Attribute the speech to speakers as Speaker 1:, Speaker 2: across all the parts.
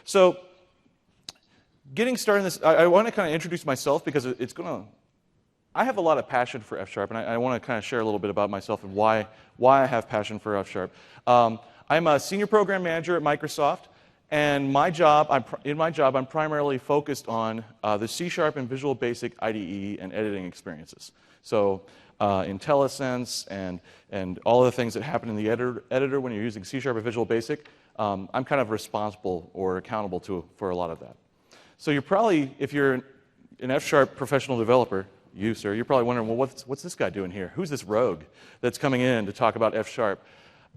Speaker 1: So getting started in this, I want to kind of introduce myself because it's going to, I have a lot of passion for F#, and I want to kind of share a little bit about myself and why I have passion for F#. I'm a senior program manager at Microsoft, and in my job, I'm primarily focused on the C# and Visual Basic IDE and editing experiences. So IntelliSense and all of the things that happen in the editor when you're using C# or Visual Basic, I'm kind of responsible or accountable for a lot of that. So you're probably, if you're an F# professional developer, you, sir, you're probably wondering, well, what's this guy doing here? Who's this rogue that's coming in to talk about F#?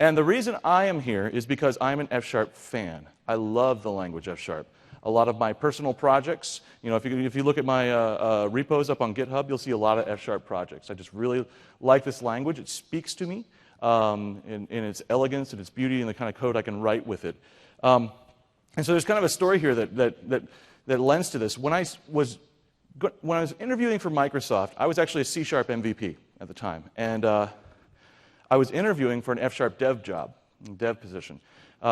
Speaker 1: And the reason I am here is because I'm an F# fan. I love the language F#. A lot of my personal projects, if you look at my repos up on GitHub, you'll see a lot of F# projects. I just really like this language. It speaks to me in its elegance and its beauty and the kind of code I can write with it. And so there's kind of a story here that lends to this. When I was interviewing for Microsoft, I was actually a C# MVP at the time, and I was interviewing for an F# dev position,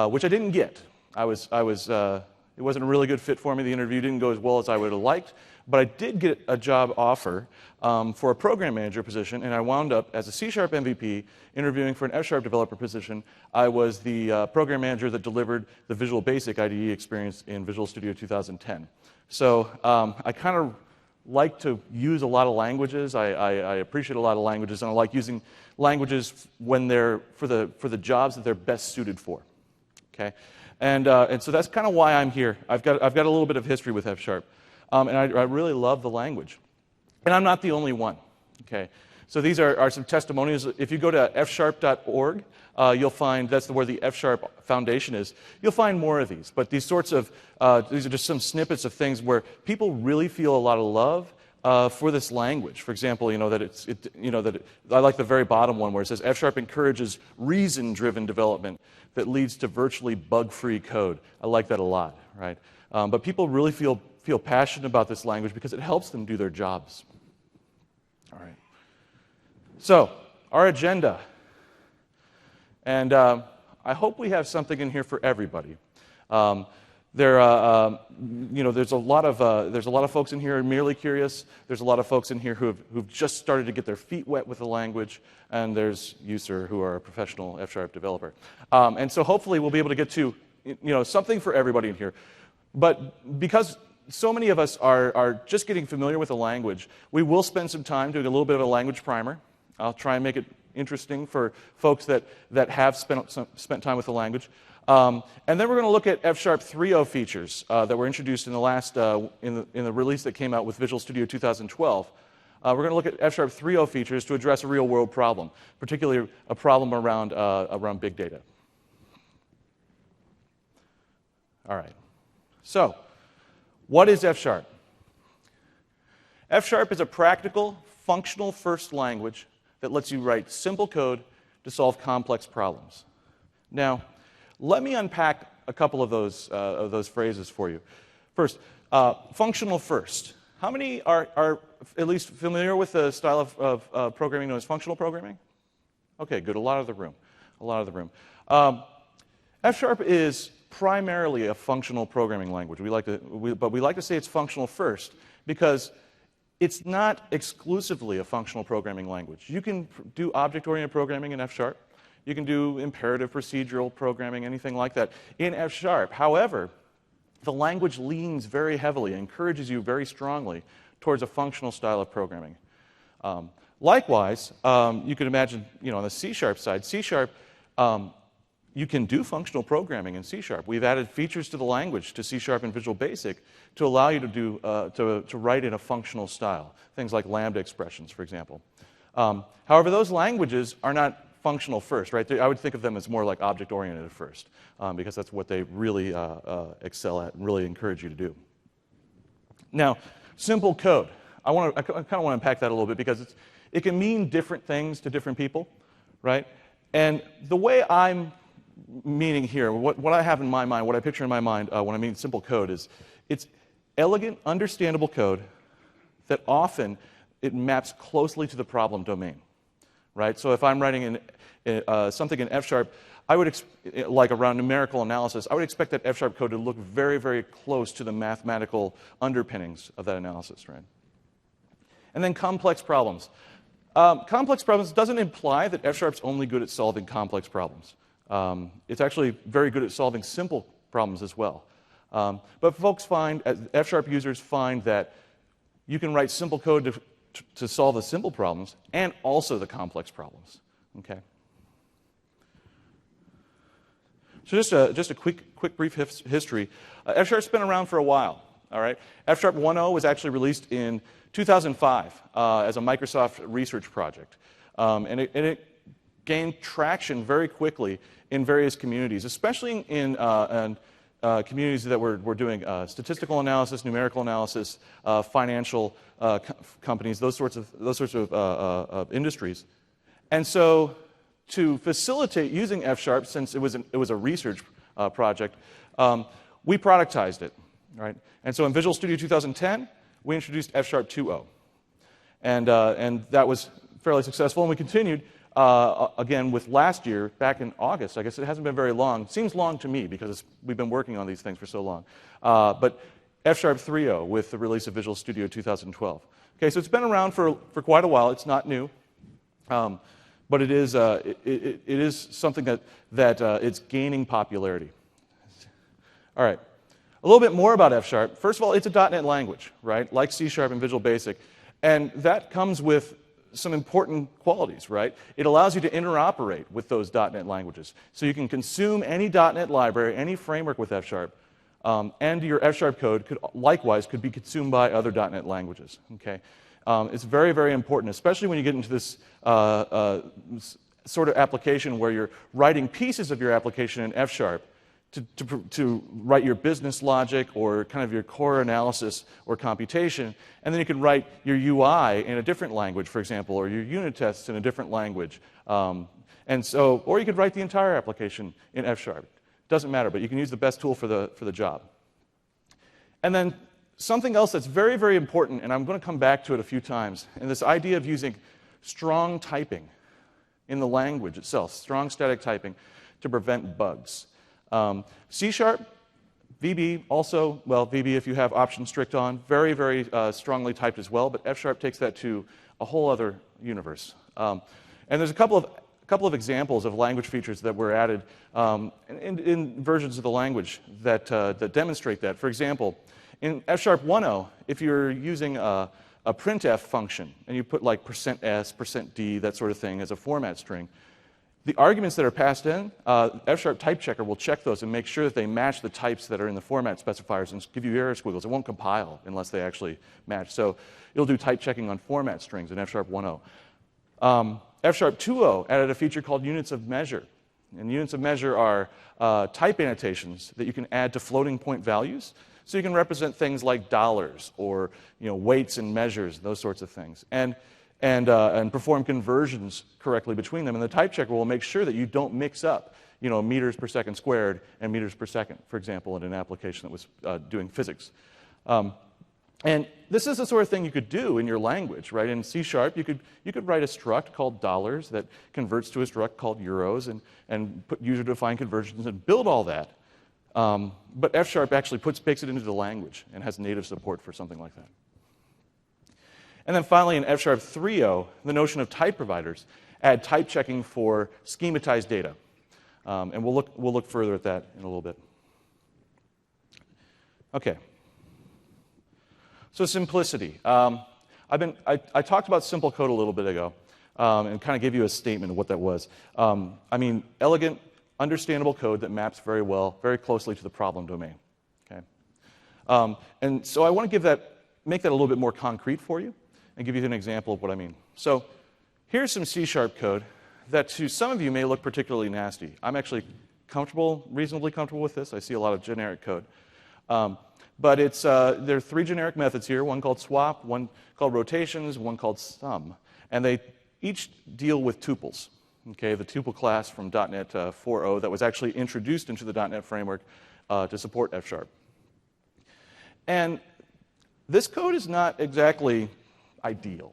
Speaker 1: which I didn't get. It wasn't a really good fit for me. The interview didn't go as well as I would have liked, but I did get a job offer for a program manager position, and I wound up as a C# MVP interviewing for an F# developer position. I was the program manager that delivered the Visual Basic IDE experience in Visual Studio 2010. So I kind of like to use a lot of languages. I appreciate a lot of languages, and I like using languages when they're for the jobs that they're best suited for. Okay, and so that's kind of why I'm here. I've got a little bit of history with F#, and I really love the language. And I'm not the only one. Okay, so these are some testimonials. If you go to fsharp.org, you'll find that's where the F# Foundation is. You'll find more of these, but these are just some snippets of things where people really feel a lot of love for this language. For example, I like the very bottom one where it says F# encourages reason-driven development that leads to virtually bug-free code. I like that a lot, right? But people really feel passionate about this language because it helps them do their jobs. All right. So our agenda. And I hope we have something in here for everybody. There's a lot of folks in here who are merely curious. There's a lot of folks in here who've just started to get their feet wet with the language, and there's you, sir, who are a professional F# developer. And so hopefully we'll be able to get to something for everybody in here. But because so many of us are just getting familiar with the language, we will spend some time doing a little bit of a language primer. I'll try and make it interesting for folks that have spent time with the language. And then we're going to look at F# 3.0 features that were introduced in the last in the release that came out with Visual Studio 2012. We're going to look at F# 3.0 features to address a real-world problem, particularly a problem around big data. All right. So, what is F#? F# is a practical, functional-first language that lets you write simple code to solve complex problems. Now, let me unpack a couple of those phrases for you. First, functional first. How many are at least familiar with the style of programming known as functional programming? Okay, good. A lot of the room. F# is primarily a functional programming language. But we like to say it's functional first because it's not exclusively a functional programming language. You can do object-oriented programming in F#. You can do imperative procedural programming, anything like that in F#. However, the language leans very heavily, encourages you very strongly towards a functional style of programming. Likewise, you can imagine, on the C# side, C#, you can do functional programming in C#. We've added features to the language, to C# and Visual Basic, to allow you to do to write in a functional style. Things like lambda expressions, for example. However, those languages are not functional first, right? I would think of them as more like object-oriented first, because that's what they really excel at and really encourage you to do. Now, simple code. I kind of want to unpack that a little bit because it can mean different things to different people, right? And the way I'm meaning here, what I have in my mind, what I picture in my mind when I mean simple code is it's elegant, understandable code that often it maps closely to the problem domain, right? So if I'm writing something in F#, I would, like around numerical analysis, I would expect that F-sharp code to look very, very close to the mathematical underpinnings of that analysis, right? And then complex problems. Complex problems doesn't imply that F-sharp's only good at solving complex problems. It's actually very good at solving simple problems as well. But folks find, F-sharp users find that you can write simple code to solve the simple problems and also the complex problems. Okay. So just a quick brief history. F-sharp's been around for a while. All right. F-sharp 1.0 was actually released in 2005 as a Microsoft research project, and it gained traction very quickly in various communities, especially in communities that were doing statistical analysis, numerical analysis, financial companies, those sorts of industries. And so, to facilitate using F-sharp, since it was a research project, we productized it, right? And so, in Visual Studio 2010, we introduced F-sharp 2.0, and that was fairly successful. And we continued again with last year, back in August. I guess it hasn't been very long. Seems long to me because we've been working on these things for so long. But F-sharp 3.0 with the release of Visual Studio 2012. Okay, so it's been around for quite a while. It's not new, but it is something that it's gaining popularity. All right, a little bit more about F-sharp. First of all, it's a .NET language, right? Like C# and Visual Basic, and that comes with some important qualities, right? It allows you to interoperate with those .NET languages. So you can consume any .NET library, any framework with F-sharp, and your F-sharp code likewise could be consumed by other .NET languages, okay? It's very, very important, especially when you get into this sort of application where you're writing pieces of your application in F-sharp to write your business logic or kind of your core analysis or computation, and then you can write your UI in a different language, for example, or your unit tests in a different language. Or you could write the entire application in F-sharp. Doesn't matter, but you can use the best tool for the job. And then something else that's very, very important, and I'm going to come back to it a few times, and this idea of using strong typing in the language itself, strong static typing, to prevent bugs. C#, VB also, well, VB if you have option strict on, very, very strongly typed as well, but F# takes that to a whole other universe. And there's a couple of examples of language features that were added in versions of the language that demonstrate that. For example, in F# 1.0, if you're using a printf function and you put like %s, %d, that sort of thing as a format string, the arguments that are passed in, F# type checker will check those and make sure that they match the types that are in the format specifiers and give you error squiggles. It won't compile unless they actually match. So it'll do type checking on format strings in F# 1.0. F# 2.0 added a feature called units of measure. And units of measure are type annotations that you can add to floating point values. So you can represent things like dollars or weights and measures, those sorts of things. And perform conversions correctly between them. And the type checker will make sure that you don't mix up, meters per second squared and meters per second, for example, in an application that was doing physics. And this is the sort of thing you could do in your language, right? In C#, you could write a struct called dollars that converts to a struct called euros and put user-defined conversions and build all that. But F# actually bakes it into the language and has native support for something like that. And then finally, in F# 3.0, the notion of type providers add type checking for schematized data. And we'll look further at that in a little bit. Okay. So simplicity. I talked about simple code a little bit ago and kind of gave you a statement of what that was. I mean, elegant, understandable code that maps very well, very closely to the problem domain. Okay. And so I want to make that a little bit more concrete for you and give you an example of what I mean. So here's some C# code that to some of you may look particularly nasty. I'm actually reasonably comfortable with this. I see a lot of generic code. But there are 3 generic methods here, one called swap, one called rotations, one called sum. And they each deal with tuples. Okay, the tuple class from .NET 4.0 that was actually introduced into the .NET framework to support F#. And this code is not exactly ideal,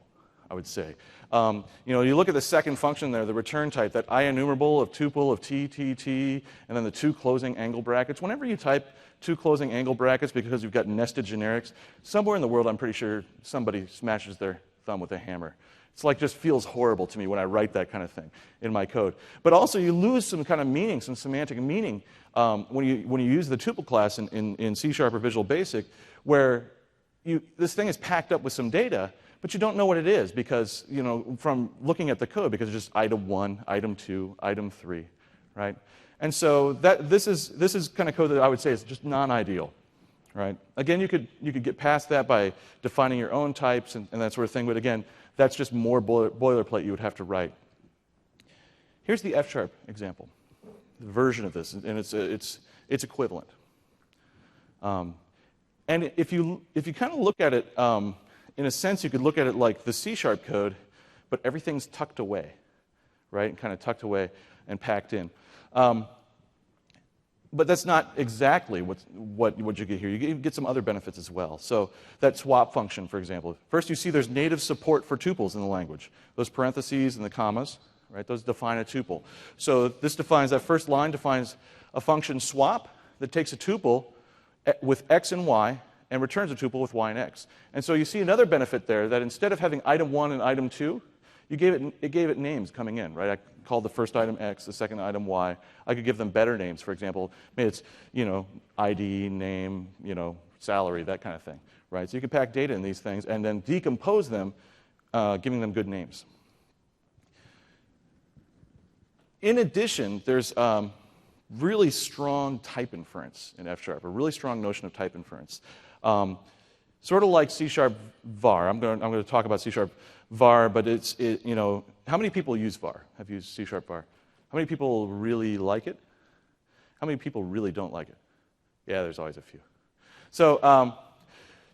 Speaker 1: I would say. You look at the second function there, the return type, that IEnumerable of tuple of t, t, t, and then the two closing angle brackets. Whenever you type two closing angle brackets because you've got nested generics, somewhere in the world I'm pretty sure somebody smashes their thumb with a hammer. It's like just feels horrible to me when I write that kind of thing in my code. But also you lose some kind of meaning, some semantic meaning when you use the tuple class in C# or Visual Basic, where this thing is packed up with some data, but you don't know what it is because, from looking at the code, because it's just item 1, item 2, item 3, right? And so this is kind of code that I would say is just non-ideal, right? Again, you could get past that by defining your own types and that sort of thing, but again, that's just more boilerplate you would have to write. Here's the F# example, the version of this, and it's equivalent. And if you kind of look at it, in a sense, you could look at it like the C# code, but everything's tucked away, right? Kind of tucked away and packed in. But that's not exactly what you get here. You get some other benefits as well. So that swap function, for example. First, you see there's native support for tuples in the language. Those parentheses and the commas, right? Those define a tuple. So this defines, that first line defines a function swap that takes a tuple with x and y and returns a tuple with y and x. And so you see another benefit there, that instead of having item 1 and item 2, it gave it names coming in, right? I called the first item X, the second item Y. I could give them better names. For example, maybe it's, ID, name, salary, that kind of thing, right? So you can pack data in these things and then decompose them, giving them good names. In addition, there's really strong type inference in F#, a really strong notion of type inference. Sort of like C# var. I'm going to talk about C# var, but how many people use var? Have used C# var? How many people really like it? How many people really don't like it? Yeah, there's always a few. So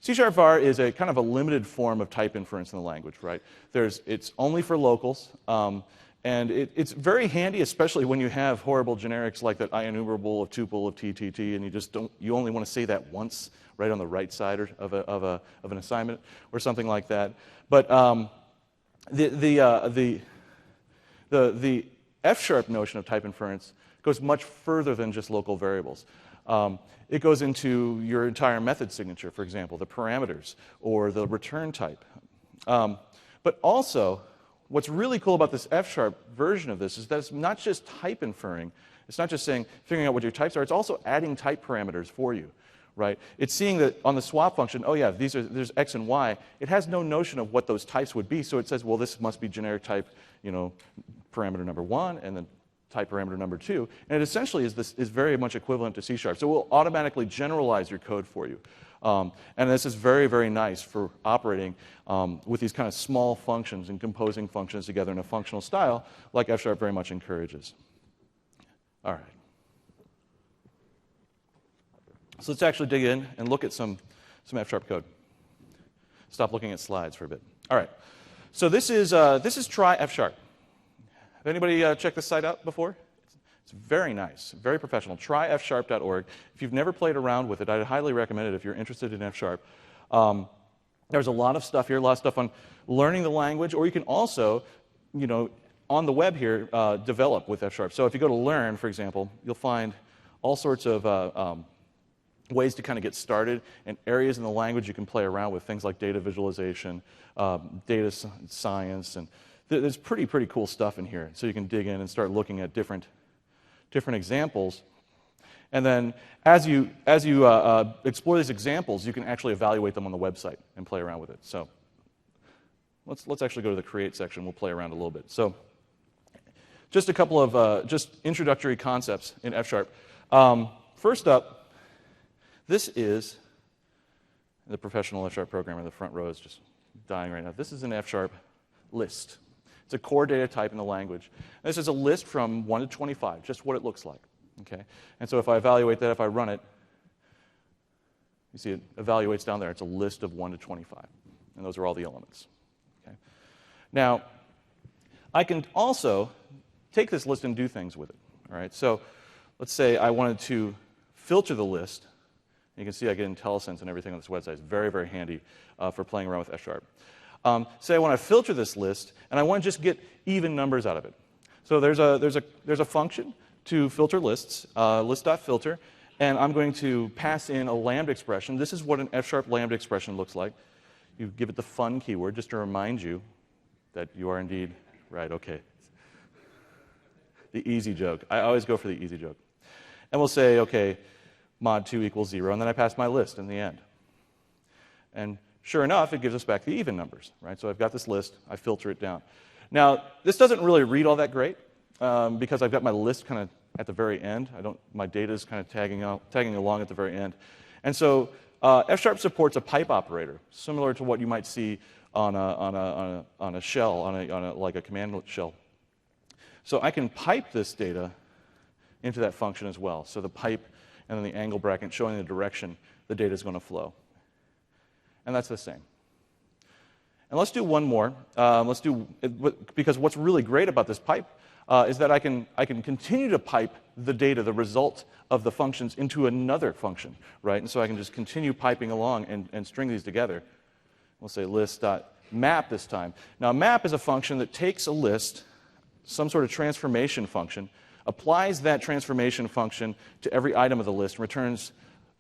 Speaker 1: C# var is a kind of a limited form of type inference in the language, right? It's only for locals, and it's very handy, especially when you have horrible generics like that IEnumerable of tuple of TTT, and you only want to say that once, right on the right side of an assignment or something like that. But the F# notion of type inference goes much further than just local variables. It goes into your entire method signature, for example, the parameters or the return type. But also, what's really cool about this F# version of this is that it's not just type inferring. It's not just figuring out what your types are. It's also adding type parameters for you, right? It's seeing that on the swap function, oh yeah, there's X and Y. It has no notion of what those types would be, so it says, well, this must be generic type, parameter number 1, and then type parameter number 2. And it essentially is very much equivalent to C#. So it will automatically generalize your code for you. And this is very, very nice for operating with these kind of small functions and composing functions together in a functional style like F# very much encourages. All right. So let's actually dig in and look at some F# code. Stop looking at slides for a bit. All right. So this is try F#. Have anybody checked this site out before? It's very nice, very professional. Tryfsharp.org. If you've never played around with it, I'd highly recommend it if you're interested in F#. There's a lot of stuff here, a lot of stuff on learning the language, or you can also, on the web here, develop with F#. So if you go to Learn, for example, you'll find all sorts of ways to kind of get started and areas in the language you can play around with, things like data visualization, data science, and there's pretty cool stuff in here. So you can dig in and start looking at different examples. And then as you explore these examples, you can actually evaluate them on the website and play around with it. So let's actually go to the Create section. We'll play around a little bit. So just a couple of just introductory concepts in F#. First up, this is the professional F# programmer. The front row is just dying right now. This is an F# list. It's a core data type in the language. And this is a list from 1 to 25, just what it looks like. Okay? And so if I evaluate that, if I run it, you see it evaluates down there. It's a list of 1 to 25. And those are all the elements. Okay? Now, I can also take this list and do things with it. All right? So let's say I wanted to filter the list. You can see I get IntelliSense and everything on this website. It's very, very handy for playing around with F#. Say I want to filter this list, and I want to just get even numbers out of it. So there's a function to filter lists, list.filter, and I'm going to pass in a lambda expression. This is what an F# lambda expression looks like. You give it the fun keyword just to remind you that you are indeed right. Okay. The easy joke. I always go for the easy joke. And we'll say, okay, mod 2 equals 0, and then I pass my list in the end. And sure enough, it gives us back the even numbers, right? So I've got this list, I filter it down. Now, this doesn't really read all that great because I've got my list kind of at the very end. My data is kind of tagging along at the very end. And so F# supports a pipe operator, similar to what you might see on a shell, like a command shell. So I can pipe this data into that function as well. So the pipe and then the angle bracket showing the direction the data is going to flow. And that's the same. And let's do one more. Because what's really great about this pipe is that I can continue to pipe the data, the result of the functions, into another function, right? And so I can just continue piping along and string these together. We'll say list.map this time. Now, map is a function that takes a list, some sort of transformation function, applies that transformation function to every item of the list, and returns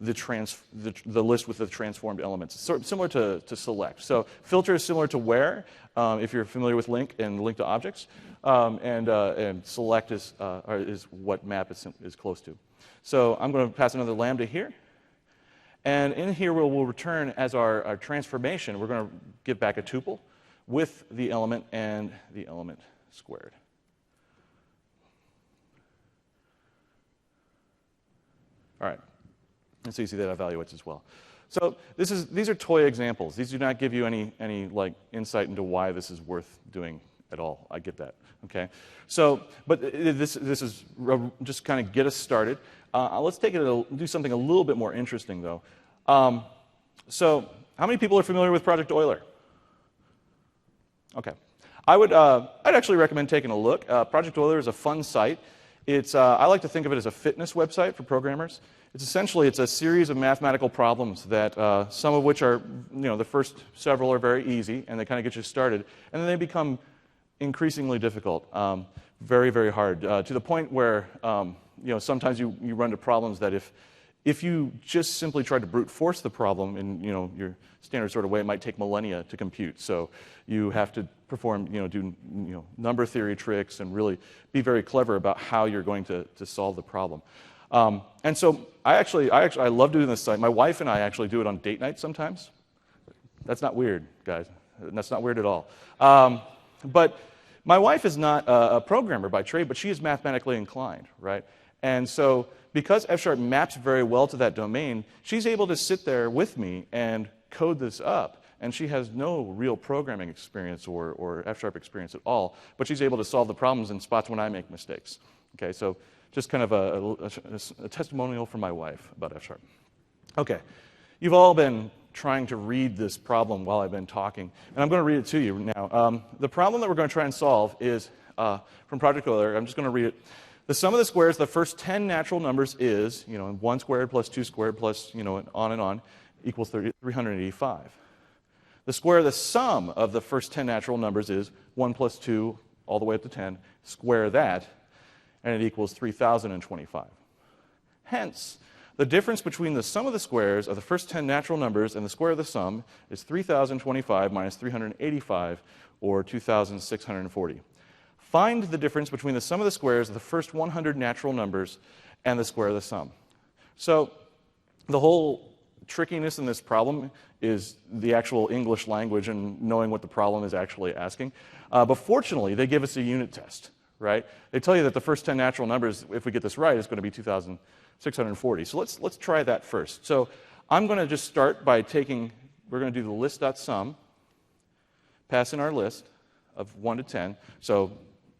Speaker 1: the list with the transformed elements. It's sort of similar to select. So filter is similar to where, if you're familiar with link and link to objects, and select is what map is close to. So I'm going to pass another lambda here. And in here we'll return as our transformation, we're going to give back a tuple with the element and the element squared. All right. And so you see that evaluates as well. So these are toy examples. These do not give you any like insight into why this is worth doing at all. I get that. Okay. So, but this is just kind of get us started. Let's do something a little bit more interesting though. So how many people are familiar with Project Euler? Okay. I'd actually recommend taking a look. Project Euler is a fun site. I like to think of it as a fitness website for programmers. It's a series of mathematical problems that some of which are, the first several are very easy and they kind of get you started, and then they become increasingly difficult, very, very hard, to the point where, sometimes you run into problems that if you just simply try to brute force the problem in, your standard sort of way, it might take millennia to compute. So you have to perform, do number theory tricks and really be very clever about how you're going to solve the problem. And so I love doing this site. My wife and I actually do it on date night sometimes. That's not weird, guys. That's not weird at all. But my wife is not a programmer by trade, but she is mathematically inclined, right? And so because F# maps very well to that domain, she's able to sit there with me and code this up. And she has no real programming experience or F# experience at all, but she's able to solve the problems in spots when I make mistakes. Okay, so just kind of a testimonial from my wife about F#. Okay, you've all been trying to read this problem while I've been talking, and I'm going to read it to you now. The problem that we're going to try and solve is from Project Euler. I'm just going to read it. The sum of the squares of the first 10 natural numbers is, 1 squared plus 2 squared plus, on and on, equals 385. The square of the sum of the first 10 natural numbers is 1 plus 2 all the way up to 10. Square that, and it equals 3025. Hence, the difference between the sum of the squares of the first 10 natural numbers and the square of the sum is 3025 minus 385, or 2640. Find the difference between the sum of the squares of the first 100 natural numbers and the square of the sum. So the whole trickiness in this problem is the actual English language and knowing what the problem is actually asking. But fortunately, they give us a unit test, right? They tell you that the first 10 natural numbers, if we get this right, is going to be 2640. So let's try that first. So I'm going to just start by we're going to do the list.sum, pass in our list of 1 to 10. So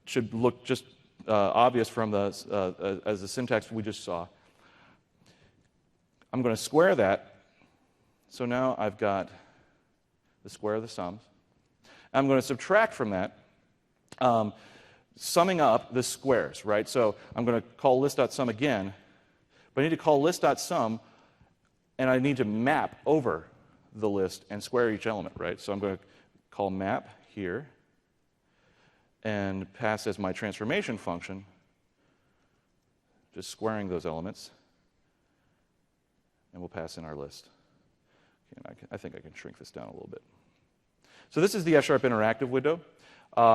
Speaker 1: should look just obvious from as the syntax we just saw. I'm going to square that. So now I've got the square of the sums. I'm going to subtract from that, summing up the squares, right? So I'm going to call list.sum again, but I need to call list.sum, and I need to map over the list and square each element, right? So I'm going to call map here, and pass as my transformation function, just squaring those elements, and we'll pass in our list. Okay, I think I can shrink this down a little bit. So this is the F# interactive window.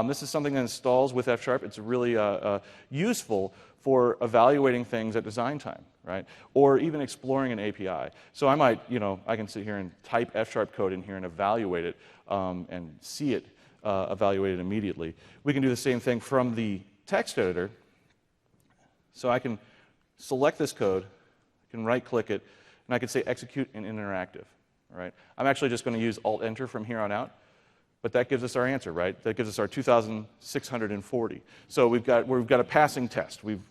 Speaker 1: This is something that installs with F#. It's really useful for evaluating things at design time, right? Or even exploring an API. So I might, I can sit here and type F# code in here and evaluate it and see it evaluated immediately. We can do the same thing from the text editor. So I can select this code, I can right-click it, and I can say execute in interactive. All right? I'm actually just going to use Alt-Enter from here on out. But that gives us our answer, right? That gives us our 2,640. So we've got a passing test. We've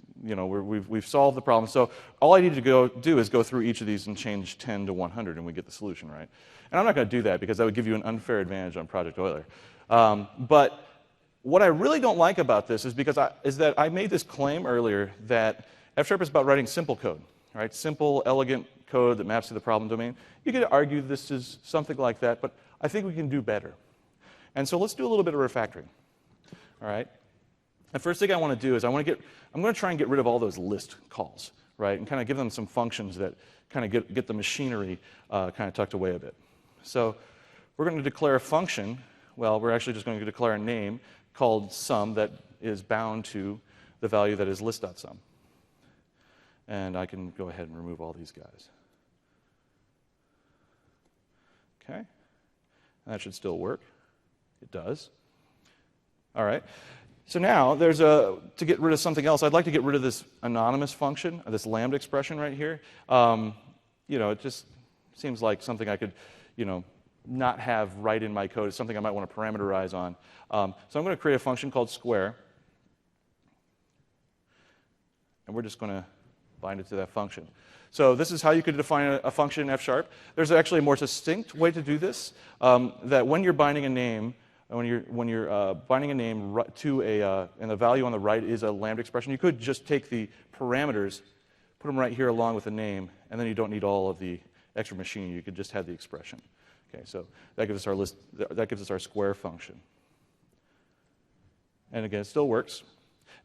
Speaker 1: solved the problem. So all I need to do is go through each of these and change 10 to 100, and we get the solution, right? And I'm not going to do that because that would give you an unfair advantage on Project Euler. But what I really don't like about this is that I made this claim earlier that F# is about writing simple code, right? Simple, elegant code that maps to the problem domain. You could argue this is something like that, but I think we can do better. And so let's do a little bit of refactoring. All right? The first thing I want to do is I'm going to try and get rid of all those list calls, right? And kind of give them some functions that kind of get the machinery kind of tucked away a bit. So we're going to declare a function. Well, we're actually just going to declare a name called sum that is bound to the value that is list.sum. And I can go ahead and remove all these guys. Okay? And that should still work. It does. All right. So now to get rid of something else, I'd like to get rid of this anonymous function, this lambda expression right here. It just seems like something I could, not have right in my code. It's something I might want to parameterize on. So I'm going to create a function called square. And we're just going to bind it to that function. So this is how you could define a function in F#. There's actually a more succinct way to do this, that when you're binding a name, when you're binding a name to and the value on the right is a lambda expression, you could just take the parameters, put them right here along with the name, and then you don't need all of the extra machining. You could just have the expression. Okay, so that gives us our list. That gives us our square function. And again, it still works.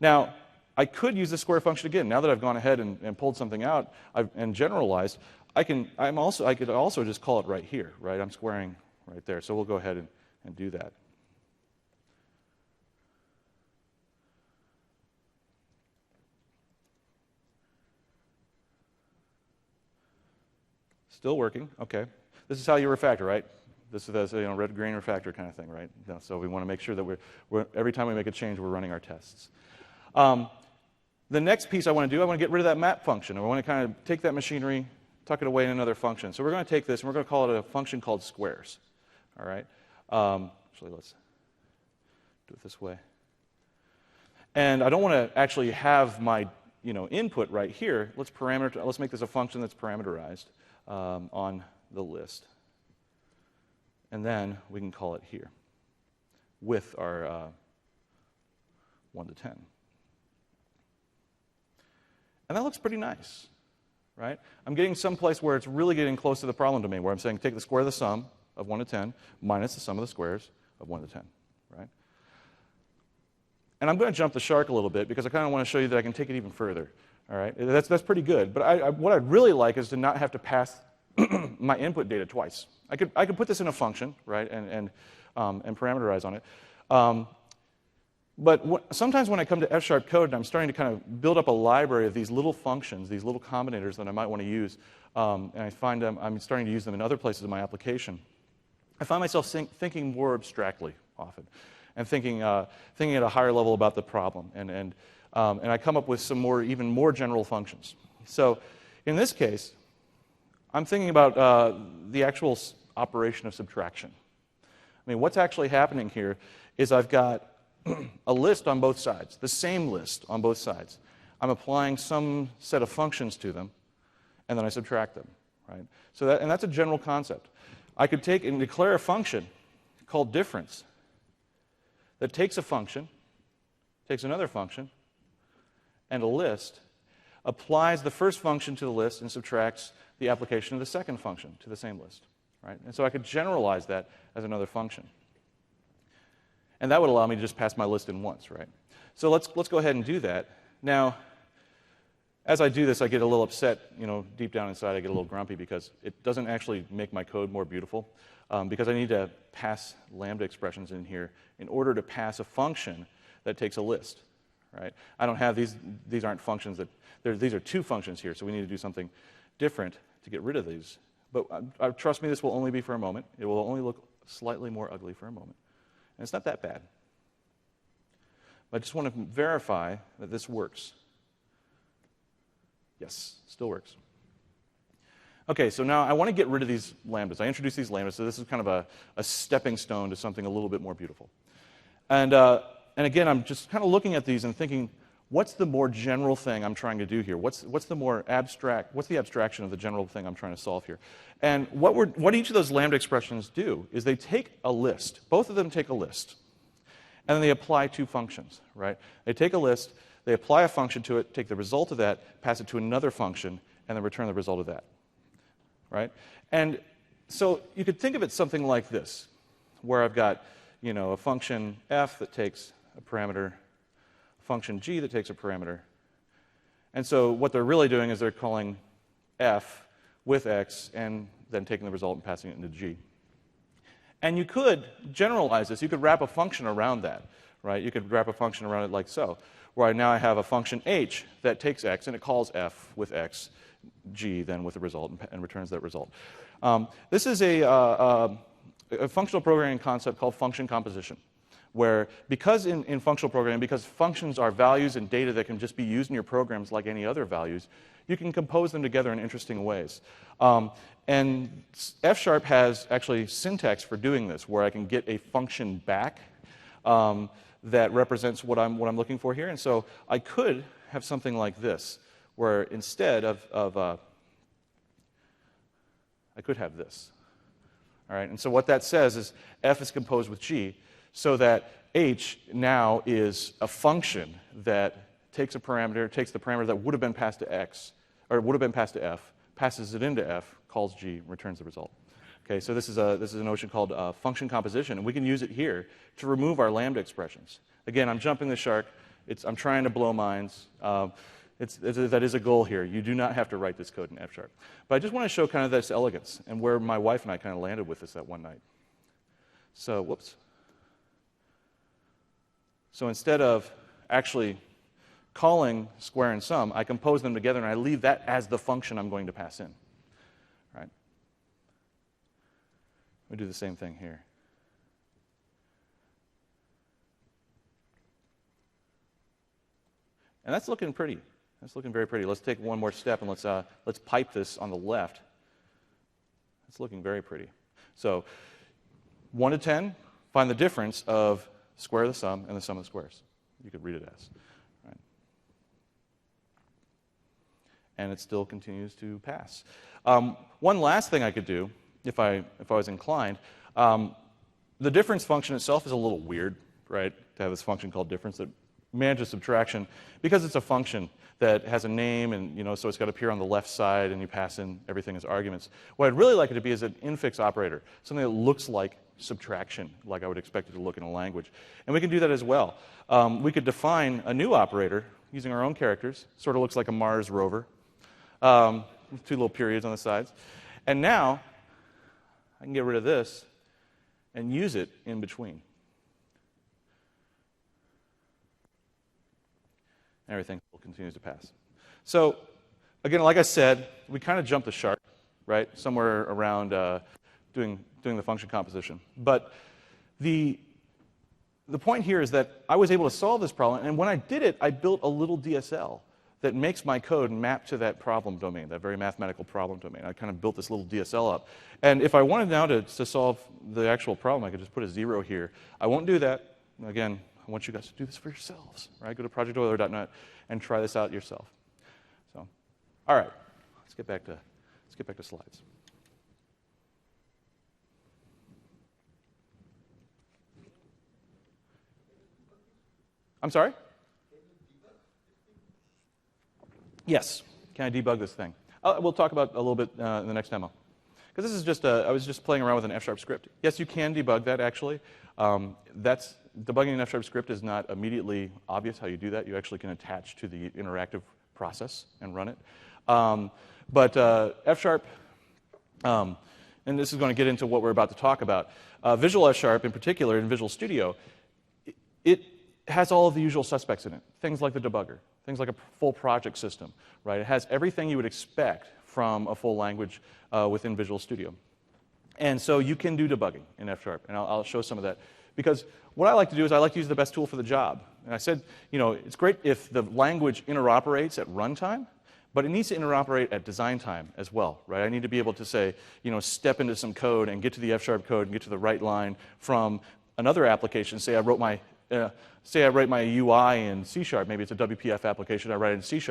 Speaker 1: Now, I could use the square function again. Now that I've gone ahead and pulled something out and generalized, I could also just call it right here, right? I'm squaring right there. So we'll go ahead and do that. Still working. Okay. This is how you refactor, right? This is a red-green refactor kind of thing, right? So we want to make sure that every time we make a change, we're running our tests. The next piece I want to get rid of that map function. I want to kind of take that machinery, tuck it away in another function. So we're going to take this, and we're going to call it a function called squares. All right? Actually, let's do it this way. And I don't want to actually have my input right here. Let's make this a function that's parameterized on the list. And then we can call it here with our 1 to 10. And that looks pretty nice, right? I'm getting someplace where it's really getting close to the problem domain, where I'm saying take the square of the sum of 1 to 10 minus the sum of the squares of 1 to 10, right? And I'm going to jump the shark a little bit because I kind of want to show you that I can take it even further, all right? That's pretty good. But what I'd really like is to not have to pass my input data twice. I could put this in a function, right, and parameterize on it. But sometimes when I come to F# code and I'm starting to kind of build up a library of these little functions, these little combinators that I might want to use, and I find I'm starting to use them in other places in my application, I find myself thinking more abstractly often, and thinking at a higher level about the problem, and I come up with some even more general functions. So in this case, I'm thinking about the actual operation of subtraction. I mean, what's actually happening here is I've got a list on both sides, the same list on both sides. I'm applying some set of functions to them, and then I subtract them, right? So that's a general concept. I could take and declare a function called difference that takes a function, takes another function, and a list, applies the first function to the list, and subtracts the application of the second function to the same list, right? And so I could generalize that as another function. And that would allow me to just pass my list in once, right? So let's go ahead and do that. Now, as I do this, I get a little upset, deep down inside I get a little grumpy because it doesn't actually make my code more beautiful, because I need to pass Lambda expressions in here in order to pass a function that takes a list, right? I don't have these aren't functions these are two functions here, so we need to do something different to get rid of these. But trust me, this will only be for a moment. It will only look slightly more ugly for a moment. And it's not that bad. But I just want to verify that this works. Yes, still works. Okay, so now I want to get rid of these lambdas. I introduced these lambdas, so this is kind of a stepping stone to something a little bit more beautiful. And again, I'm just kind of looking at these and thinking, what's the more general thing I'm trying to do here? What's the more abstract? What's the abstraction of the general thing I'm trying to solve here? And what each of those lambda expressions do is they take a list. Both of them take a list, and then they apply two functions, right? They take a list, they apply a function to it, take the result of that, pass it to another function, and then return the result of that, right? And so you could think of it something like this, where I've got, a function f that takes a parameter, a function g that takes a parameter. And so what they're really doing is they're calling f with x and then taking the result and passing it into g. And you could generalize this. You could wrap a function around that, right? You could wrap a function around it like so, where now I have a function h that takes x and it calls f with x, g then with the result and returns that result. This is a functional programming concept called function composition, where because in functional programming, because functions are values and data that can just be used in your programs like any other values, you can compose them together in interesting ways. And F# has actually syntax for doing this, where I can get a function back that represents what I'm looking for here. And so I could have something like this, where instead of I could have this. All right, and so what that says is f is composed with g, so that h now is a function that takes the parameter that would have been passed to x, or would have been passed to f, passes it into f, calls g, returns the result. Okay, so this is a notion called function composition, and we can use it here to remove our lambda expressions. Again, I'm jumping the shark. I'm trying to blow minds. That is a goal here. You do not have to write this code in F#. But I just want to show kind of this elegance and where my wife and I kind of landed with this that one night. So, whoops. So instead of actually calling square and sum, I compose them together and I leave that as the function I'm going to pass in. Right? We do the same thing here. And that's looking pretty. That's looking very pretty. Let's take one more step and let's pipe this on the left. It's looking very pretty. So 1 to 10, find the difference of square of the sum and the sum of the squares. You could read it as. Right? And it still continues to pass. One last thing I could do, if I was inclined, the difference function itself is a little weird, right? To have this function called difference that manages subtraction, because it's a function that has a name, and so it's got to appear on the left side, and you pass in everything as arguments. What I'd really like it to be is an infix operator, something that looks like subtraction, like I would expect it to look in a language. And we can do that as well. We could define a new operator using our own characters. Sort of looks like a Mars rover, with 2 little periods on the sides. And now I can get rid of this and use it in between. Everything continues to pass. So, again, like I said, we kind of jumped the shark, right? Somewhere around doing the function composition. But the point here is that I was able to solve this problem, and when I did it, I built a little DSL that makes my code map to that problem domain, that very mathematical problem domain. I kind of built this little DSL up. And if I wanted now to solve the actual problem, I could just put a 0 here. I won't do that. Again, I want you guys to do this for yourselves, right? Go to projectoiler.net and try this out yourself. So, all right, let's get back to slides. I'm sorry? Yes. Can I debug this thing? We'll talk about a little bit in the next demo. Because this is just I was just playing around with an F# script. Yes, you can debug that actually. debugging an F# script is not immediately obvious how you do that. You actually can attach to the interactive process and run it. But F#, and this is going to get into what we're about to talk about, Visual F# in particular, in Visual Studio, it has all of the usual suspects in it. Things like the debugger, things like a full project system, right? It has everything you would expect from a full language within Visual Studio. And so you can do debugging in F#, and I'll show some of that. Because what I like to do is I like to use the best tool for the job. And I said, it's great if the language interoperates at runtime, but it needs to interoperate at design time as well, right? I need to be able to say, step into some code and get to the F# code and get to the right line from another application. Say I wrote my write my UI in C#, maybe it's a WPF application, I write it in C#,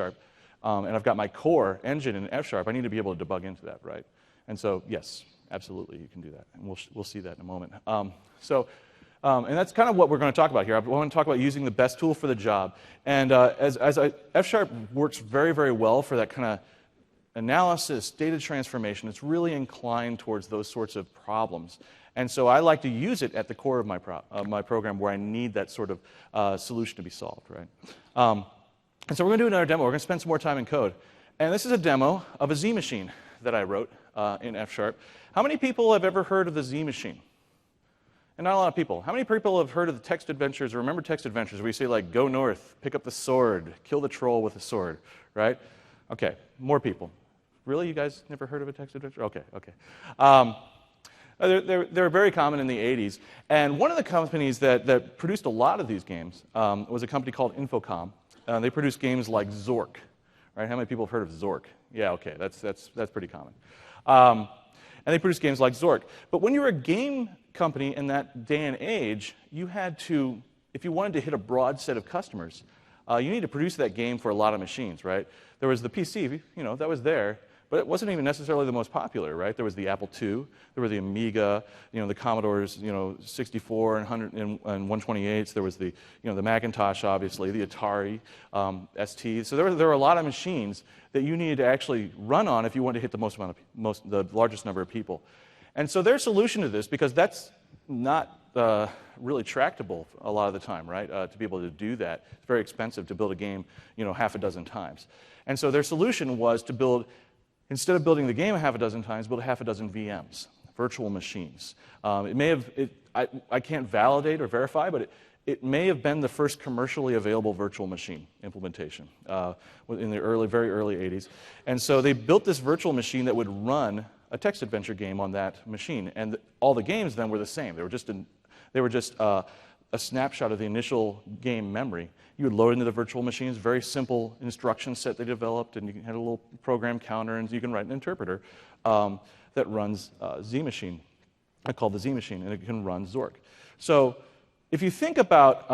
Speaker 1: and I've got my core engine in F#, I need to be able to debug into that, right? And so, yes, absolutely, you can do that, and we'll see that in a moment. And that's kind of what we're going to talk about here. I want to talk about using the best tool for the job. And F# works very, very well for that kind of analysis, data transformation. It's really inclined towards those sorts of problems. And so I like to use it at the core of my program where I need that sort of solution to be solved, right? And so we're going to do another demo. We're going to spend some more time in code. And this is a demo of a Z machine that I wrote in F#. How many people have ever heard of the Z machine? And not a lot of people. How many people have heard of the text adventures, or remember text adventures, where you say, like, go north, pick up the sword, kill the troll with a sword, right? Okay, more people. Really? You guys never heard of a text adventure? Okay. They're very common in the 80s. And one of the companies that produced a lot of these games was a company called Infocom. They produced games like Zork. Right? How many people have heard of Zork? Yeah, okay, that's pretty common. And they produced games like Zork. But when you were a game company in that day and age, you had to, if you wanted to hit a broad set of customers, you need to produce that game for a lot of machines, right? There was the PC, that was there, but it wasn't even necessarily the most popular, right? There was the Apple II, there were the Amiga, the Commodores, 64 and 128s. There was the Macintosh, obviously, the Atari, ST. So there were a lot of machines that you needed to actually run on if you wanted to hit the largest number of people. And so their solution to this, because that's not really tractable a lot of the time, right? To be able to do that, it's very expensive to build a game, half a dozen times. And so their solution was to build, instead of building the game half a dozen times, build half a dozen VMs, virtual machines. I can't validate or verify, but it may have been the first commercially available virtual machine implementation in the very early 80s. And so they built this virtual machine that would run a text adventure game on that machine. And all the games then were the same. They were just a snapshot of the initial game memory. You would load into the virtual machines, very simple instruction set they developed, and you had a little program counter, and you can write an interpreter that runs Z machine. I call the Z machine, and it can run Zork. So if you think about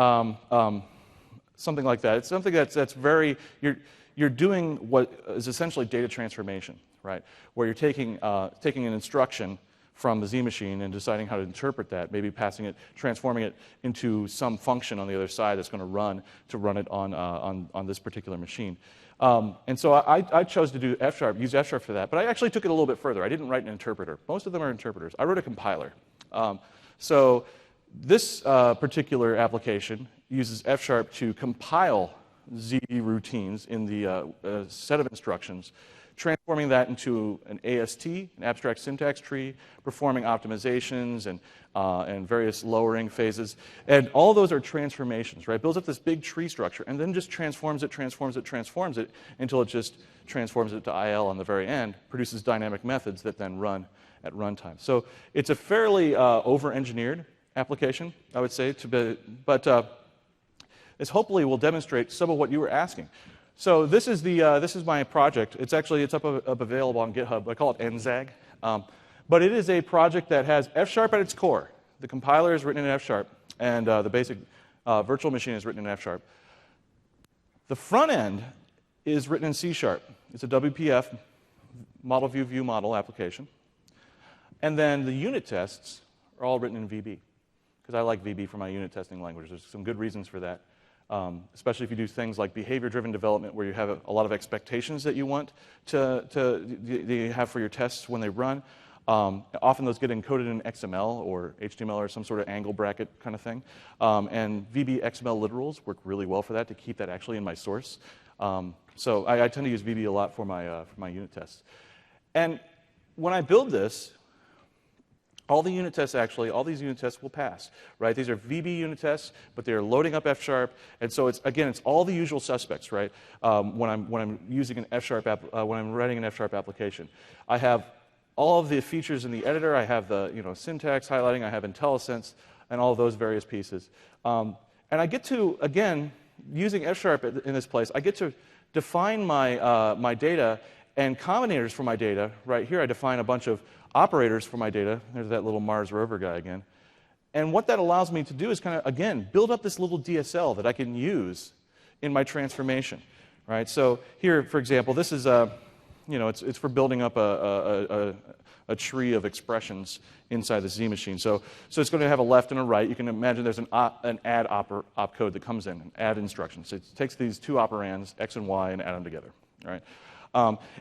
Speaker 1: something like that, it's something that's very, you're doing what is essentially data transformation, right? Where you're taking an instruction from the Z machine and deciding how to interpret that, maybe transforming it into some function on the other side that's going to run it on this particular machine. And so I chose to do use F# for that, but I actually took it a little bit further. I didn't write an interpreter. Most of them are interpreters. I wrote a compiler. So this particular application uses F# to compile Z routines in the set of instructions, transforming that into an AST, an abstract syntax tree, performing optimizations and various lowering phases. And all those are transformations, right? Builds up this big tree structure and then just transforms it until it just transforms it to IL on the very end, produces dynamic methods that then run at runtime. So it's a fairly over-engineered application, I would say, but this hopefully will demonstrate some of what you were asking. So this is my project. It's up available on GitHub. I call it NZAG. But it is a project that has F# at its core. The compiler is written in F#, and the basic virtual machine is written in F#. The front end is written in C#. It's a WPF, model view model application. And then the unit tests are all written in VB, because I like VB for my unit testing language. There's some good reasons for that. Especially if you do things like behavior-driven development, where you have a lot of expectations that you want to have for your tests when they run. Often those get encoded in XML or HTML or some sort of angle bracket kind of thing. And VB XML literals work really well for that, to keep that actually in my source. So I tend to use VB a lot for my unit tests. And when I build this, all these unit tests will pass, right? These are VB unit tests, but they're loading up F#, and so it's all the usual suspects, right? When I'm using an F# when I'm writing an F# application, I have all of the features in the editor. I have the syntax highlighting. I have IntelliSense and all of those various pieces, and I get to, again, using F# in this place, I get to define my data and combinators for my data. Right here, I define a bunch of operators for my data. There's that little Mars rover guy again. And what that allows me to do is kind of, again, build up this little DSL that I can use in my transformation, right? So here, for example, this is it's for building up a tree of expressions inside the Z machine. So it's going to have a left and a right. You can imagine there's an add opcode that comes in, an add instruction. So it takes these two operands, X and Y, and add them together, right?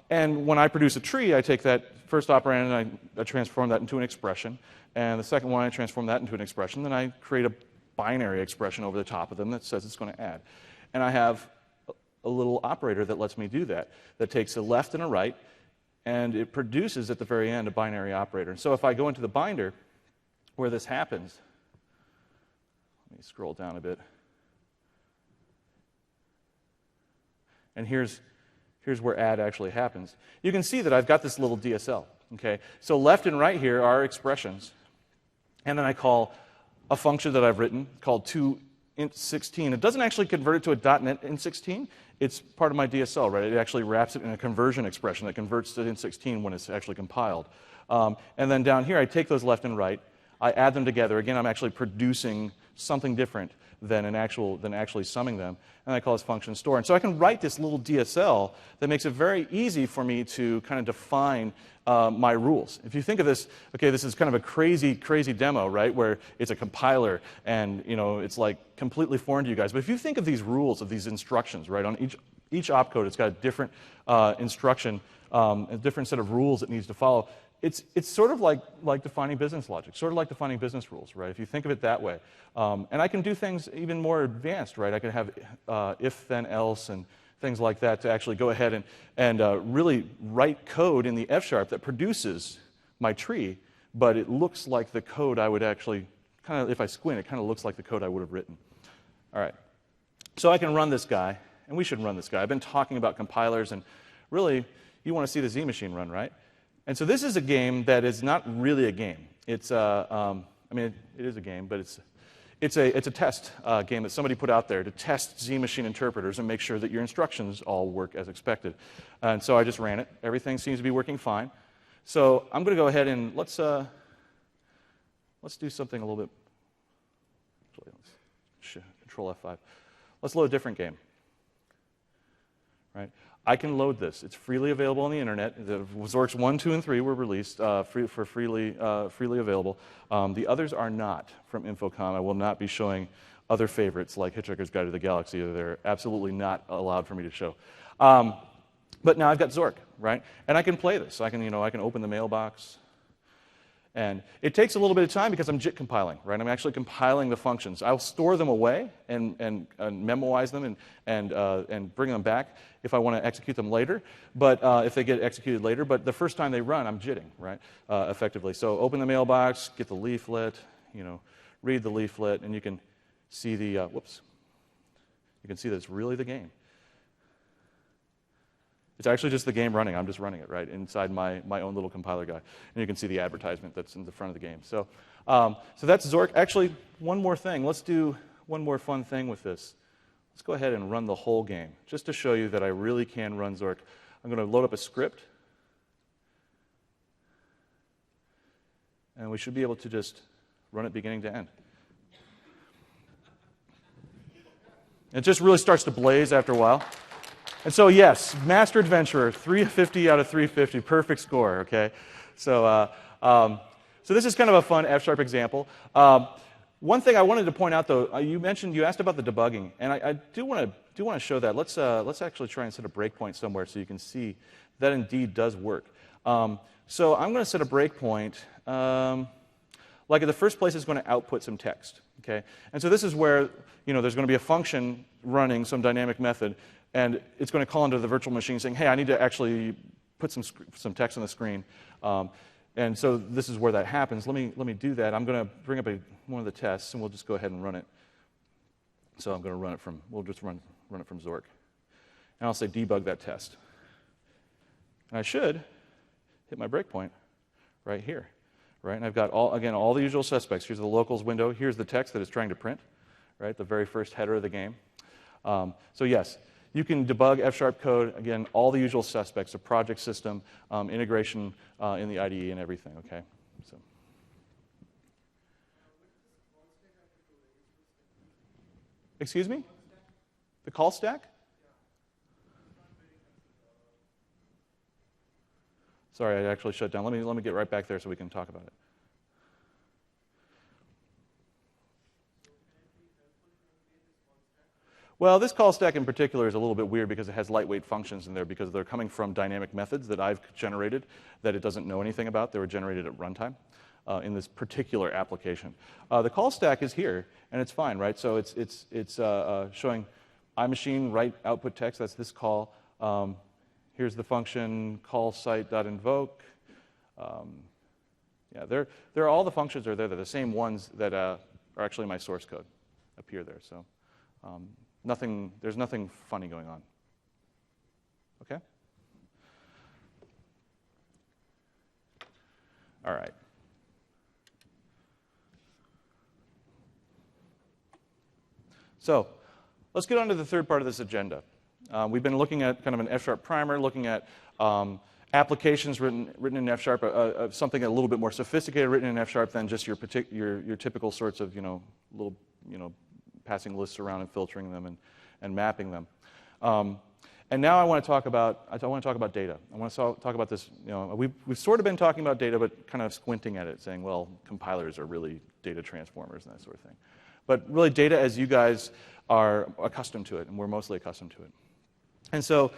Speaker 1: And when I produce a tree, I take that first operand and I transform that into an expression. And the second one, I transform that into an expression. Then I create a binary expression over the top of them that says it's going to add. And I have a little operator that lets me do that, that takes a left and a right, and it produces at the very end a binary operator. And so if I go into the binder where this happens, let me scroll down a bit. And here's where add actually happens. You can see that I've got this little DSL. Okay? So left and right here are expressions. And then I call a function that I've written called toInt16. It doesn't actually convert it to a .NET int16. It's part of my DSL, right? It actually wraps it in a conversion expression that converts to int16 when it's actually compiled. And then down here, I take those left and right. I add them together. Again, I'm actually producing something different than actually summing them. And I call this function store. And so I can write this little DSL that makes it very easy for me to kind of define my rules. If you think of this, okay, this is kind of a crazy, crazy demo, right, where it's a compiler and it's like completely foreign to you guys. But if you think of these rules, of these instructions, right, on each opcode, it's got a different instruction, a different set of rules it needs to follow. It's sort of like defining business logic, sort of like defining business rules, right? If you think of it that way. And I can do things even more advanced, right? I can have if, then, else, and things like that to actually go ahead and really write code in the F# that produces my tree, but it looks like the code I would actually, kind of, if I squint, it kind of looks like the code I would have written. All right. So I can run this guy, and we should run this guy. I've been talking about compilers, and really, you want to see the Z machine run, right? And so this is a game that is not really a game. It's I mean, it is a game, but it's a test game that somebody put out there to test Z machine interpreters and make sure that your instructions all work as expected. And so I just ran it. Everything seems to be working fine. So I'm going to go ahead and let's do something a little bit. Actually, let's Control F5. Let's load a different game. Right? I can load this. It's freely available on the internet. The Zorks 1, 2, and 3 were released freely available. The others are not from Infocom. I will not be showing other favorites like Hitchhiker's Guide to the Galaxy. They're absolutely not allowed for me to show. But now I've got Zork, right? And I can play this. I can open the mailbox. And it takes a little bit of time because I'm JIT compiling, right? I'm actually compiling the functions. I'll store them away and memoize them and bring them back if I want to execute them later. But if they get executed later, but the first time they run, I'm JITting, right? Effectively. So open the mailbox, get the leaflet, read the leaflet, and you can see the whoops. You can see that it's really the game. It's actually just the game running. I'm just running it, right, inside my own little compiler guy. And you can see the advertisement that's in the front of the game. So that's Zork. Actually, one more thing. Let's do one more fun thing with this. Let's go ahead and run the whole game, just to show you that I really can run Zork. I'm going to load up a script. And we should be able to just run it beginning to end. It just really starts to blaze after a while. And so, yes, Master Adventurer, 350 out of 350, perfect score, okay? So this is kind of a fun F# example. One thing I wanted to point out, though, you asked about the debugging, and I do want to show that. Let's actually try and set a breakpoint somewhere so you can see that indeed does work. So I'm going to set a breakpoint. Like at the first place, it's going to output some text. Okay? And so this is where there's going to be a function running, some dynamic method, and it's going to call into the virtual machine saying, hey, I need to actually put some text on the screen. And so this is where that happens. Let me do that. I'm going to bring up one of the tests, and we'll just go ahead and run it. So I'm going to run it from, we'll just run it from Zork. And I'll say debug that test. And I should hit my breakpoint right here. Right? And I've got, all the usual suspects. Here's the locals window. Here's the text that it's trying to print, right? The very first header of the game. So yes, you can debug F# code. Again, all the usual suspects, a project system, integration in the IDE and everything, okay? So. Excuse me? The call stack? Sorry, I actually shut down. Let me get right back there so we can talk about it. Well, this call stack in particular is a little bit weird because it has lightweight functions in there because they're coming from dynamic methods that I've generated that it doesn't know anything about. They were generated at runtime in this particular application. The call stack is here, and it's fine, right? So it's showing iMachine write output text. That's this call. Here's the function call site.invoke. Yeah, they're all the functions are there. They're the same ones that are actually my source code appear there. So there's nothing funny going on. Okay? All right. So let's get on to the third part of this agenda. We've been looking at kind of an F# primer, looking at applications written in F#, something a little bit more sophisticated written in F# than just your typical sorts of little passing lists around and filtering them and mapping them. And now I want to talk about data. I want to talk about this. We've sort of been talking about data, but kind of squinting at it, saying, well, compilers are really data transformers and that sort of thing. But really, data as you guys are accustomed to it, and we're mostly accustomed to it. And so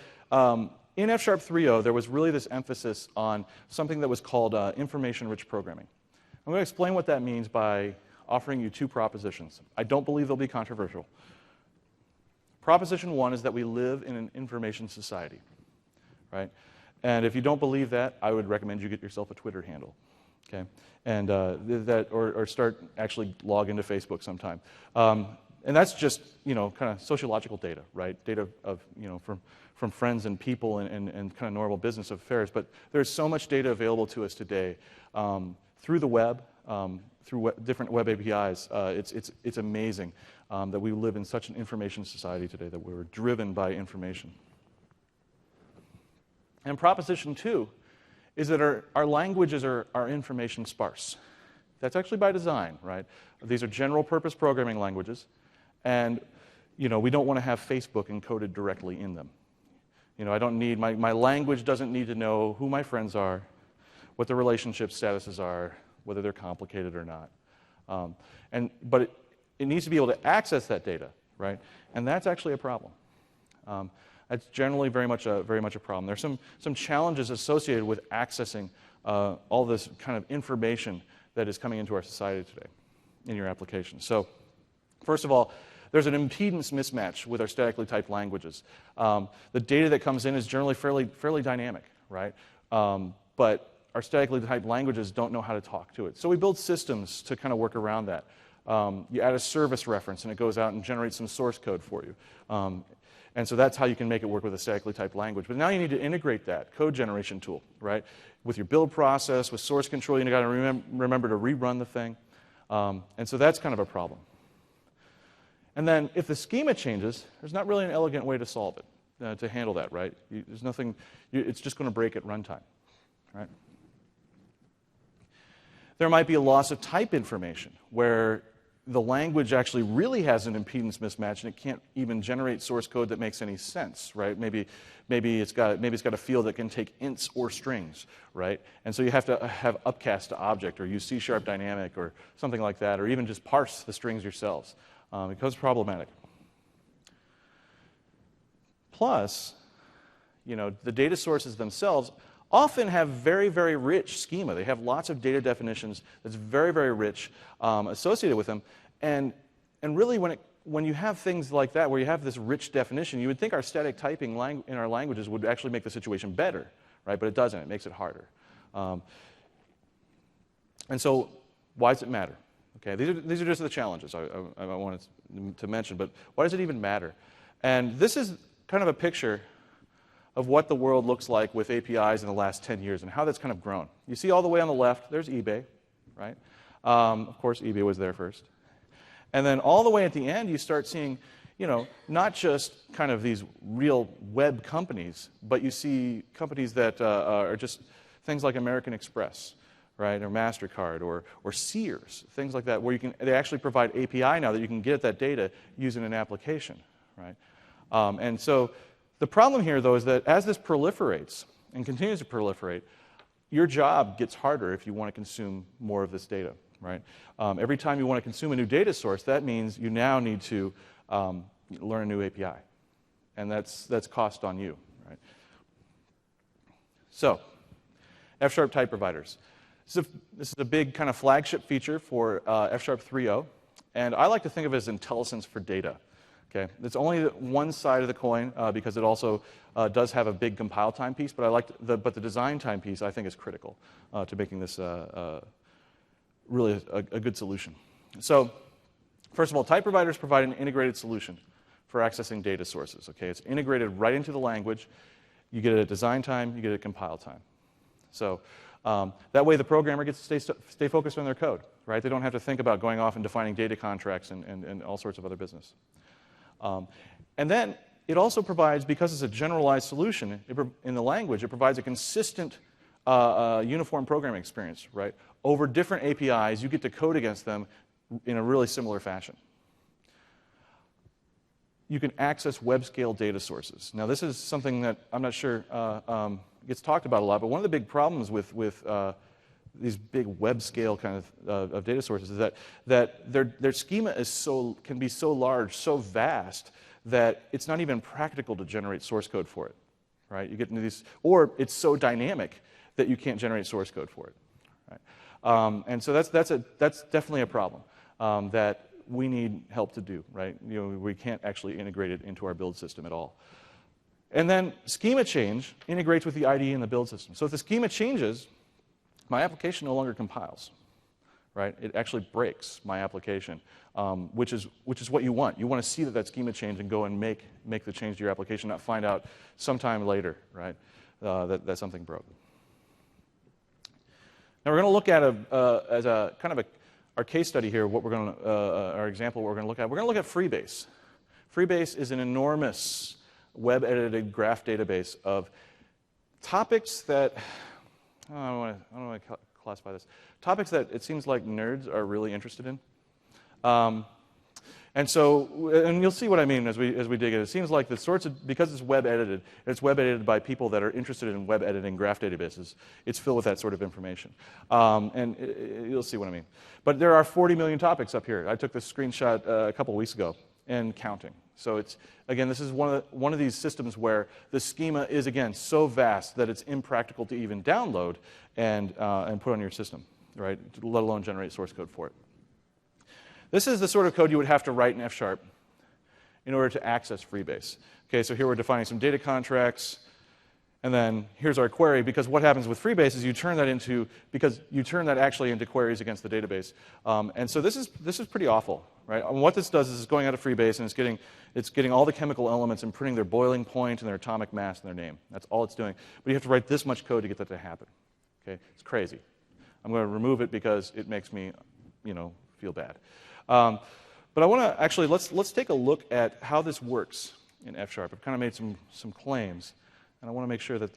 Speaker 1: in F# 3.0, there was really this emphasis on something that was called information-rich programming. I'm going to explain what that means by offering you two propositions. I don't believe they'll be controversial. Proposition one is that we live in an information society, right? And if you don't believe that, I would recommend you get yourself a Twitter handle, okay? And or start actually log into Facebook sometime. And that's just kind of sociological data, right? Data of from friends and people and kind of normal business affairs. But there's so much data available to us today through the web, through different web APIs. It's amazing that we live in such an information society today, that we're driven by information. And proposition two is that our languages are information sparse. That's actually by design, right? These are general purpose programming languages. And we don't want to have Facebook encoded directly in them. I don't need, my language doesn't need to know who my friends are, what the relationship statuses are, whether they're complicated or not. But it needs to be able to access that data, right? And that's actually a problem. That's generally very much a problem. There's some challenges associated with accessing all this kind of information that is coming into our society today in your application. So, first of all, there's an impedance mismatch with our statically typed languages. The data that comes in is generally fairly dynamic, right? But our statically typed languages don't know how to talk to it. So we build systems to kind of work around that. You add a service reference, and it goes out and generates some source code for you. And so that's how you can make it work with a statically typed language. But now you need to integrate that code generation tool, right? With your build process, with source control, you've got to remember to rerun the thing. And so that's kind of a problem. And then if the schema changes, there's not really an elegant way to solve it, to handle that, right? There's nothing, it's just going to break at runtime, right? There might be a loss of type information where the language actually really has an impedance mismatch and it can't even generate source code that makes any sense, right? Maybe it's got a field that can take ints or strings, right? And so you have to have upcast to object or use C# dynamic or something like that, or even just parse the strings yourselves. It becomes problematic. Plus, the data sources themselves often have very, very rich schema. They have lots of data definitions that's very, very rich associated with them. And really, when you have things like that, where you have this rich definition, you would think our static typing in our languages would actually make the situation better, right? But it doesn't. It makes it harder. And so, why does it matter? Okay, these are just the challenges I wanted to mention. But why does it even matter? And this is kind of a picture of what the world looks like with APIs in the last 10 years and how that's kind of grown. You see all the way on the left, there's eBay, right? Of course, eBay was there first. And then all the way at the end, you start seeing, not just kind of these real web companies, but you see companies that are just things like American Express, right, or MasterCard, or Sears, things like that, where they actually provide API now that you can get at that data using an application, right? And so the problem here, though, is that as this proliferates and continues to proliferate, your job gets harder if you want to consume more of this data, right? Every time you want to consume a new data source, that means you now need to learn a new API, and that's cost on you, right? So, F# type providers. This is a big kind of flagship feature for F# 3.0, and I like to think of it as IntelliSense for data. Okay, it's only one side of the coin because it also does have a big compile time piece, but but the design time piece I think is critical to making this really a good solution. So, first of all, type providers provide an integrated solution for accessing data sources. Okay, it's integrated right into the language. You get it at design time, you get it at compile time. So that way the programmer gets to stay focused on their code, right? They don't have to think about going off and defining data contracts and all sorts of other business. And then it also provides, because it's a generalized solution in the language, it provides a consistent uniform programming experience, right? Over different APIs, you get to code against them in a really similar fashion. You can access web-scale data sources. Now, this is something that I'm not sure gets talked about a lot, but one of the big problems with these big web-scale kind of data sources is that their schema can be so large, so vast, that it's not even practical to generate source code for it, right? You get into these, or it's so dynamic that you can't generate source code for it, right? And so that's definitely a problem that we need help to do, right? We can't actually integrate it into our build system at all. And then schema change integrates with the IDE and the build system. So if the schema changes, my application no longer compiles, right? It actually breaks my application, which is what you want. You want to see that schema change and go and make the change to your application, not find out sometime later, right, that something broke. Now we're going to look at as a kind of our case study here. Our example, what we're going to look at. We're going to look at Freebase. Freebase is an enormous web-edited graph database of topics that I don't want to classify this. Topics that it seems like nerds are really interested in. And you'll see what I mean as we dig in. It seems like because it's web edited, and it's web edited by people that are interested in web editing graph databases, it's filled with that sort of information. You'll see what I mean. But there are 40 million topics up here. I took this screenshot a couple of weeks ago, and counting. So this is one of these systems where the schema is, again, so vast that it's impractical to even download and put on your system, right? Let alone generate source code for it. This is the sort of code you would have to write in F# in order to access Freebase. Okay, so here we're defining some data contracts, and then here's our query, because what happens with Freebase is you turn that actually into queries against the database. And so this is pretty awful, right? And what this does is it's going out of Freebase and it's getting all the chemical elements and printing their boiling point and their atomic mass and their name. That's all it's doing. But you have to write this much code to get that to happen. Okay, it's crazy. I'm going to remove it because it makes me, feel bad. But I want to actually let's take a look at how this works in F#. I've kind of made some claims, and I want to make sure that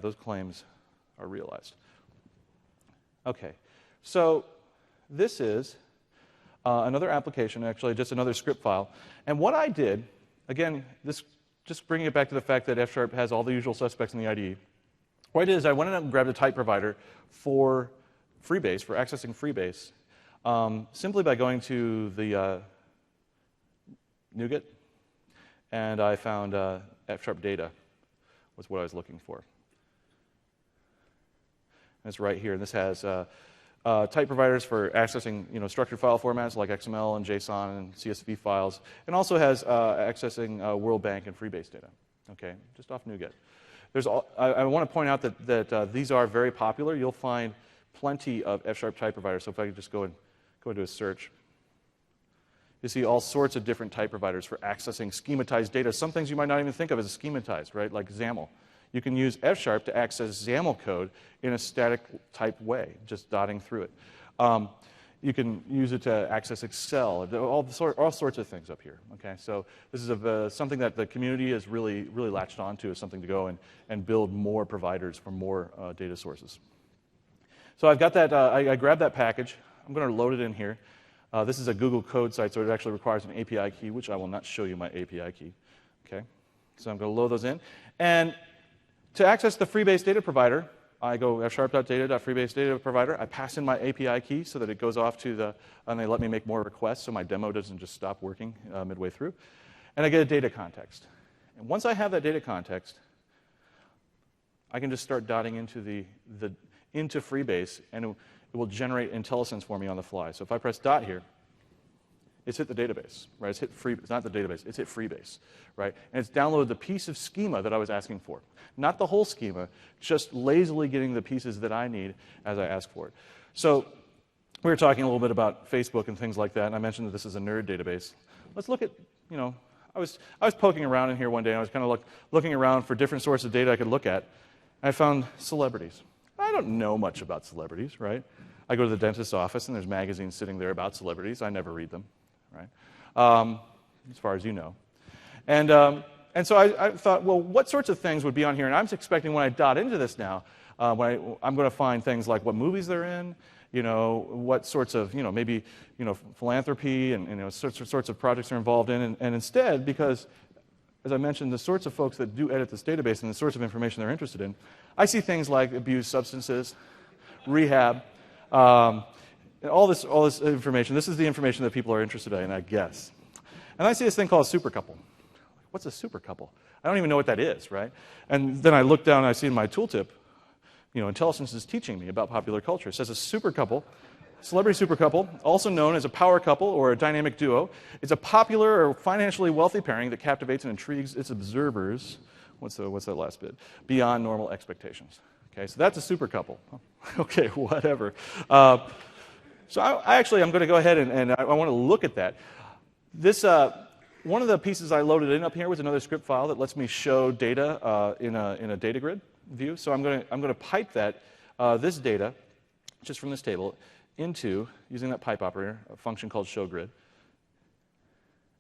Speaker 1: those claims are realized. Okay, so this is another application, actually just another script file. And what I did, again, just bringing it back to the fact that F# has all the usual suspects in the IDE. What I did is I went and grabbed a type provider for Freebase, for accessing Freebase, simply by going to the NuGet, and I found F# data was what I was looking for. it's right here. And this has type providers for accessing structured file formats like XML and JSON and CSV files, and also has accessing World Bank and Freebase data. Okay, just off NuGet. I want to point out that these are very popular. You'll find plenty of F# type providers. So if I could just go into a search, you see all sorts of different type providers for accessing schematized data. Some things you might not even think of as schematized, right? Like XAML. You can use F# to access XAML code in a static type way, just dotting through it. You can use it to access Excel, all sorts of things up here. Okay, so this is something that the community has really latched onto as something to go and build more providers for more data sources. So I've got that. I grabbed that package. I'm going to load it in here. This is a Google code site, so it actually requires an API key, which I will not show you my API key. Okay, so I'm going to load those in, and to access the Freebase data provider, I go f#.data.freebase data provider. I pass in my API key so that it goes off to and they let me make more requests so my demo doesn't just stop working midway through. And I get a data context. And once I have that data context, I can just start dotting into into Freebase, and it will generate IntelliSense for me on the fly. So if I press dot here, it's hit the database, right? It's not the database, it's hit Freebase, right? And it's downloaded the piece of schema that I was asking for. Not the whole schema, just lazily getting the pieces that I need as I ask for it. So we were talking a little bit about Facebook and things like that, and I mentioned that this is a nerd database. Let's look at, I was poking around in here one day, and I was kind of looking around for different sources of data I could look at, and I found celebrities. I don't know much about celebrities, right? I go to the dentist's office, and there's magazines sitting there about celebrities. I never read them. Right? As far as you know. And so I thought, well, what sorts of things would be on here? And I'm expecting when I dot into this now, I'm going to find things like what movies they're in, what sorts of, maybe, philanthropy and, sorts of projects they're involved in. And instead, because, as I mentioned, the sorts of folks that do edit this database and the sorts of information they're interested in, I see things like abused substances, rehab, and all this information. This is the information that people are interested in, I guess. And I see this thing called a super couple. What's a super couple? I don't even know what that is, right? And then I look down and I see in my tooltip, IntelliSense is teaching me about popular culture. It says a super couple, celebrity super couple, also known as a power couple or a dynamic duo, is a popular or financially wealthy pairing that captivates and intrigues its observers. What's that last bit? Beyond normal expectations. Okay, so that's a super couple. Okay, whatever. So I'm going to go ahead and I want to look at that. This one of the pieces I loaded in up here was another script file that lets me show data in a data grid view. So I'm going to pipe this data just from this table into using that pipe operator, a function called showGrid.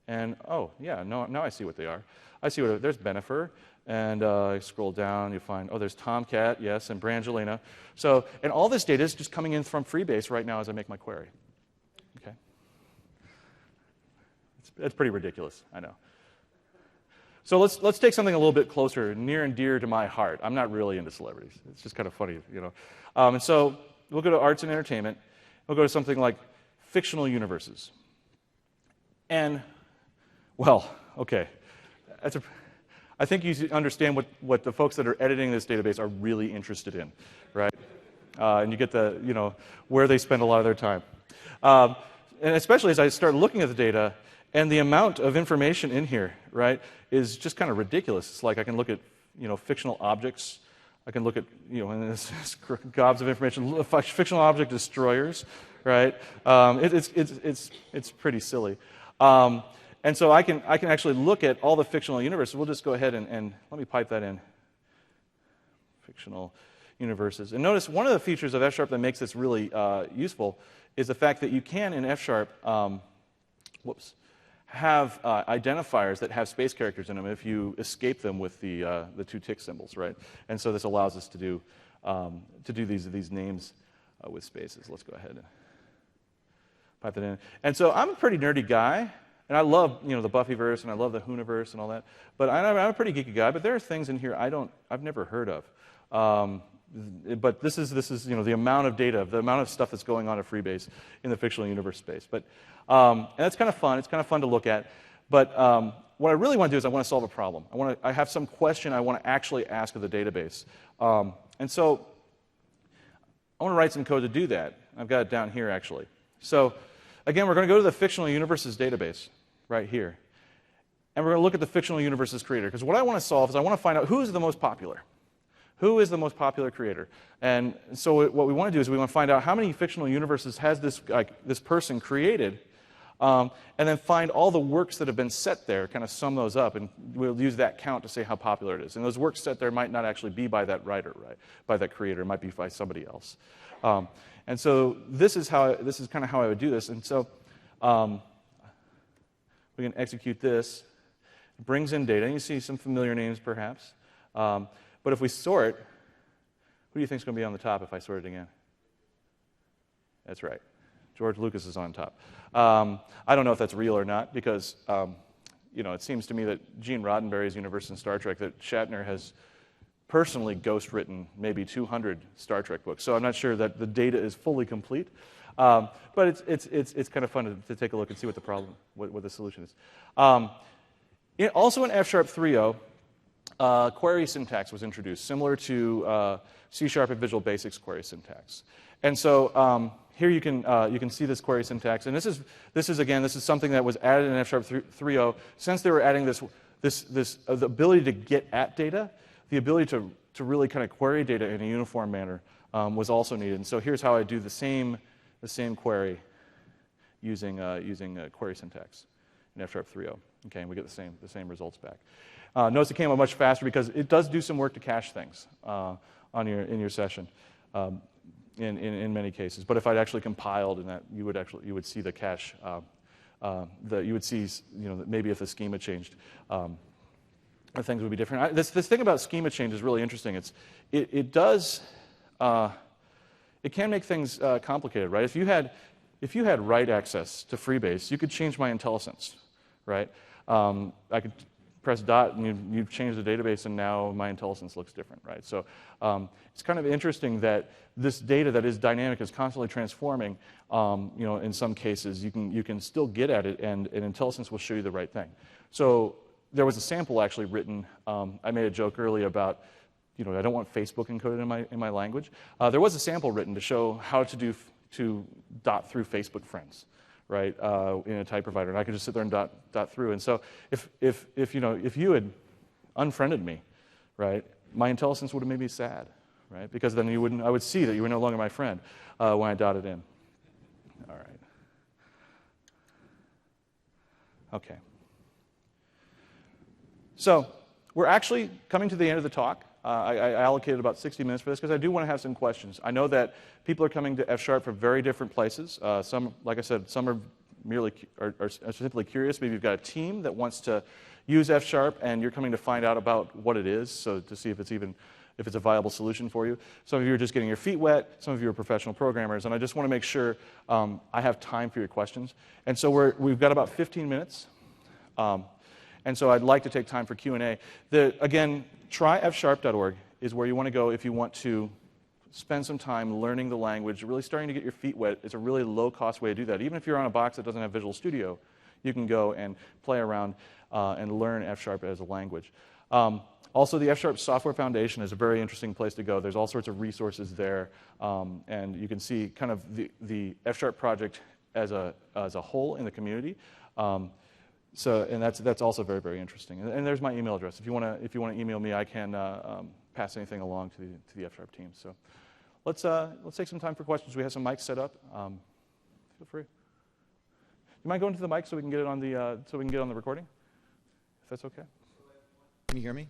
Speaker 1: And now I see what they are. I see there's Benifer. And I scroll down, you find, there's Tomcat, yes, and Brangelina. So, and all this data is just coming in from Freebase right now as I make my query. Okay? It's pretty ridiculous, I know. So let's take something a little bit closer, near and dear to my heart. I'm not really into celebrities. It's just kind of funny, And so we'll go to arts and entertainment. We'll go to something like fictional universes. And, well, okay, I think you understand what the folks that are editing this database are really interested in, right? And you get where they spend a lot of their time. And especially as I start looking at the data, and the amount of information in here, right, is just kind of ridiculous. It's like I can look at, fictional objects. I can look at, and this gobs of information, fictional object destroyers, right? It's pretty silly. And so I can actually look at all the fictional universes. We'll just go ahead and let me pipe that in. Fictional universes. And notice one of the features of F# that makes this really useful is the fact that you can, in F#, have identifiers that have space characters in them if you escape them with the two tick symbols, right? And so this allows us to do these names with spaces. Let's go ahead and pipe it in. And so I'm a pretty nerdy guy. And I love, the Buffyverse, and I love the Hooniverse and all that. But I'm a pretty geeky guy. But there are things in here I've never heard of. But this is the amount of data, the amount of stuff that's going on at Freebase in the fictional universe space. But and that's kind of fun. It's kind of fun to look at. But what I really want to do is I want to solve a problem. I have some question I want to actually ask of the database. And so I want to write some code to do that. I've got it down here, actually. So again, we're going to go to the fictional universes database right here. And we're going to look at the fictional universes creator. Because what I want to solve is I want to find out who is the most popular. Who is the most popular creator? And so what we want to do is we want to find out how many fictional universes has this person created, and then find all the works that have been set there, kind of sum those up, and we'll use that count to say how popular it is. And those works set there might not actually be by that writer, right? By that creator. It might be by somebody else. And so this is kind of how I would do this. And so we can execute this. It brings in data. And you see some familiar names, perhaps. But if we sort, who do you think is going to be on the top if I sort it again? That's right. George Lucas is on top. I don't know if that's real or not, because it seems to me that Gene Roddenberry's universe in Star Trek, that Shatner has personally ghost-written maybe 200 Star Trek books. So I'm not sure that the data is fully complete. But it's kind of fun to take a look and see what the problem, what the solution is. Also in F# 3.0, query syntax was introduced, similar to C# and Visual Basics query syntax. And so here you can see this query syntax, and this is something that was added in F# 3.0. Since they were adding the ability to get at data, the ability to really kind of query data in a uniform manner was also needed. And so here's how I do the same query using query syntax in F# 3.0. Okay, and we get the same results back. Notice it came out much faster because it does do some work to cache things in your session in many cases. But if I'd actually compiled in that, you would see the cache. You would see that maybe if the schema changed, things would be different. This thing about schema change is really interesting. It can make things complicated, right? If you had write access to Freebase, you could change my IntelliSense, right? I could press dot and you've changed the database and now my IntelliSense looks different, right? So it's kind of interesting that this data that is dynamic is constantly transforming. In some cases you can still get at it and IntelliSense will show you the right thing. So there was a sample actually written. I made a joke earlier about I don't want Facebook encoded in my language. There was a sample written to show how to dot through Facebook friends, right, in a type provider, and I could just sit there and dot through. And so if you had unfriended me, right, my IntelliSense would have made me sad, right, because then I would see that you were no longer my friend when I dotted in. All right. Okay. So we're actually coming to the end of the talk. I allocated about 60 minutes for this because I do want to have some questions. I know that people are coming to F# from very different places. Some, like I said, some are are simply curious. Maybe you've got a team that wants to use F# and you're coming to find out about what it is, so to see if it's a viable solution for you. Some of you are just getting your feet wet. Some of you are professional programmers, and I just want to make sure I have time for your questions. And so we've got about 15 minutes. And so I'd like to take time for Q&A. Again, tryfsharp.org is where you want to go if you want to spend some time learning the language, really starting to get your feet wet. It's a really low-cost way to do that. Even if you're on a box that doesn't have Visual Studio, you can go and play around and learn F# as a language. Also, the F# Software Foundation is a very interesting place to go. There's all sorts of resources there, and you can see kind of the F# project as a whole in the community. And that's also very, very interesting. And there's my email address. If you want to email me, I can pass anything along to the F# team. So let's take some time for questions. We have some mics set up. Feel free. You mind going to the mic so we can get it on the recording? If that's okay.
Speaker 2: Can you hear me?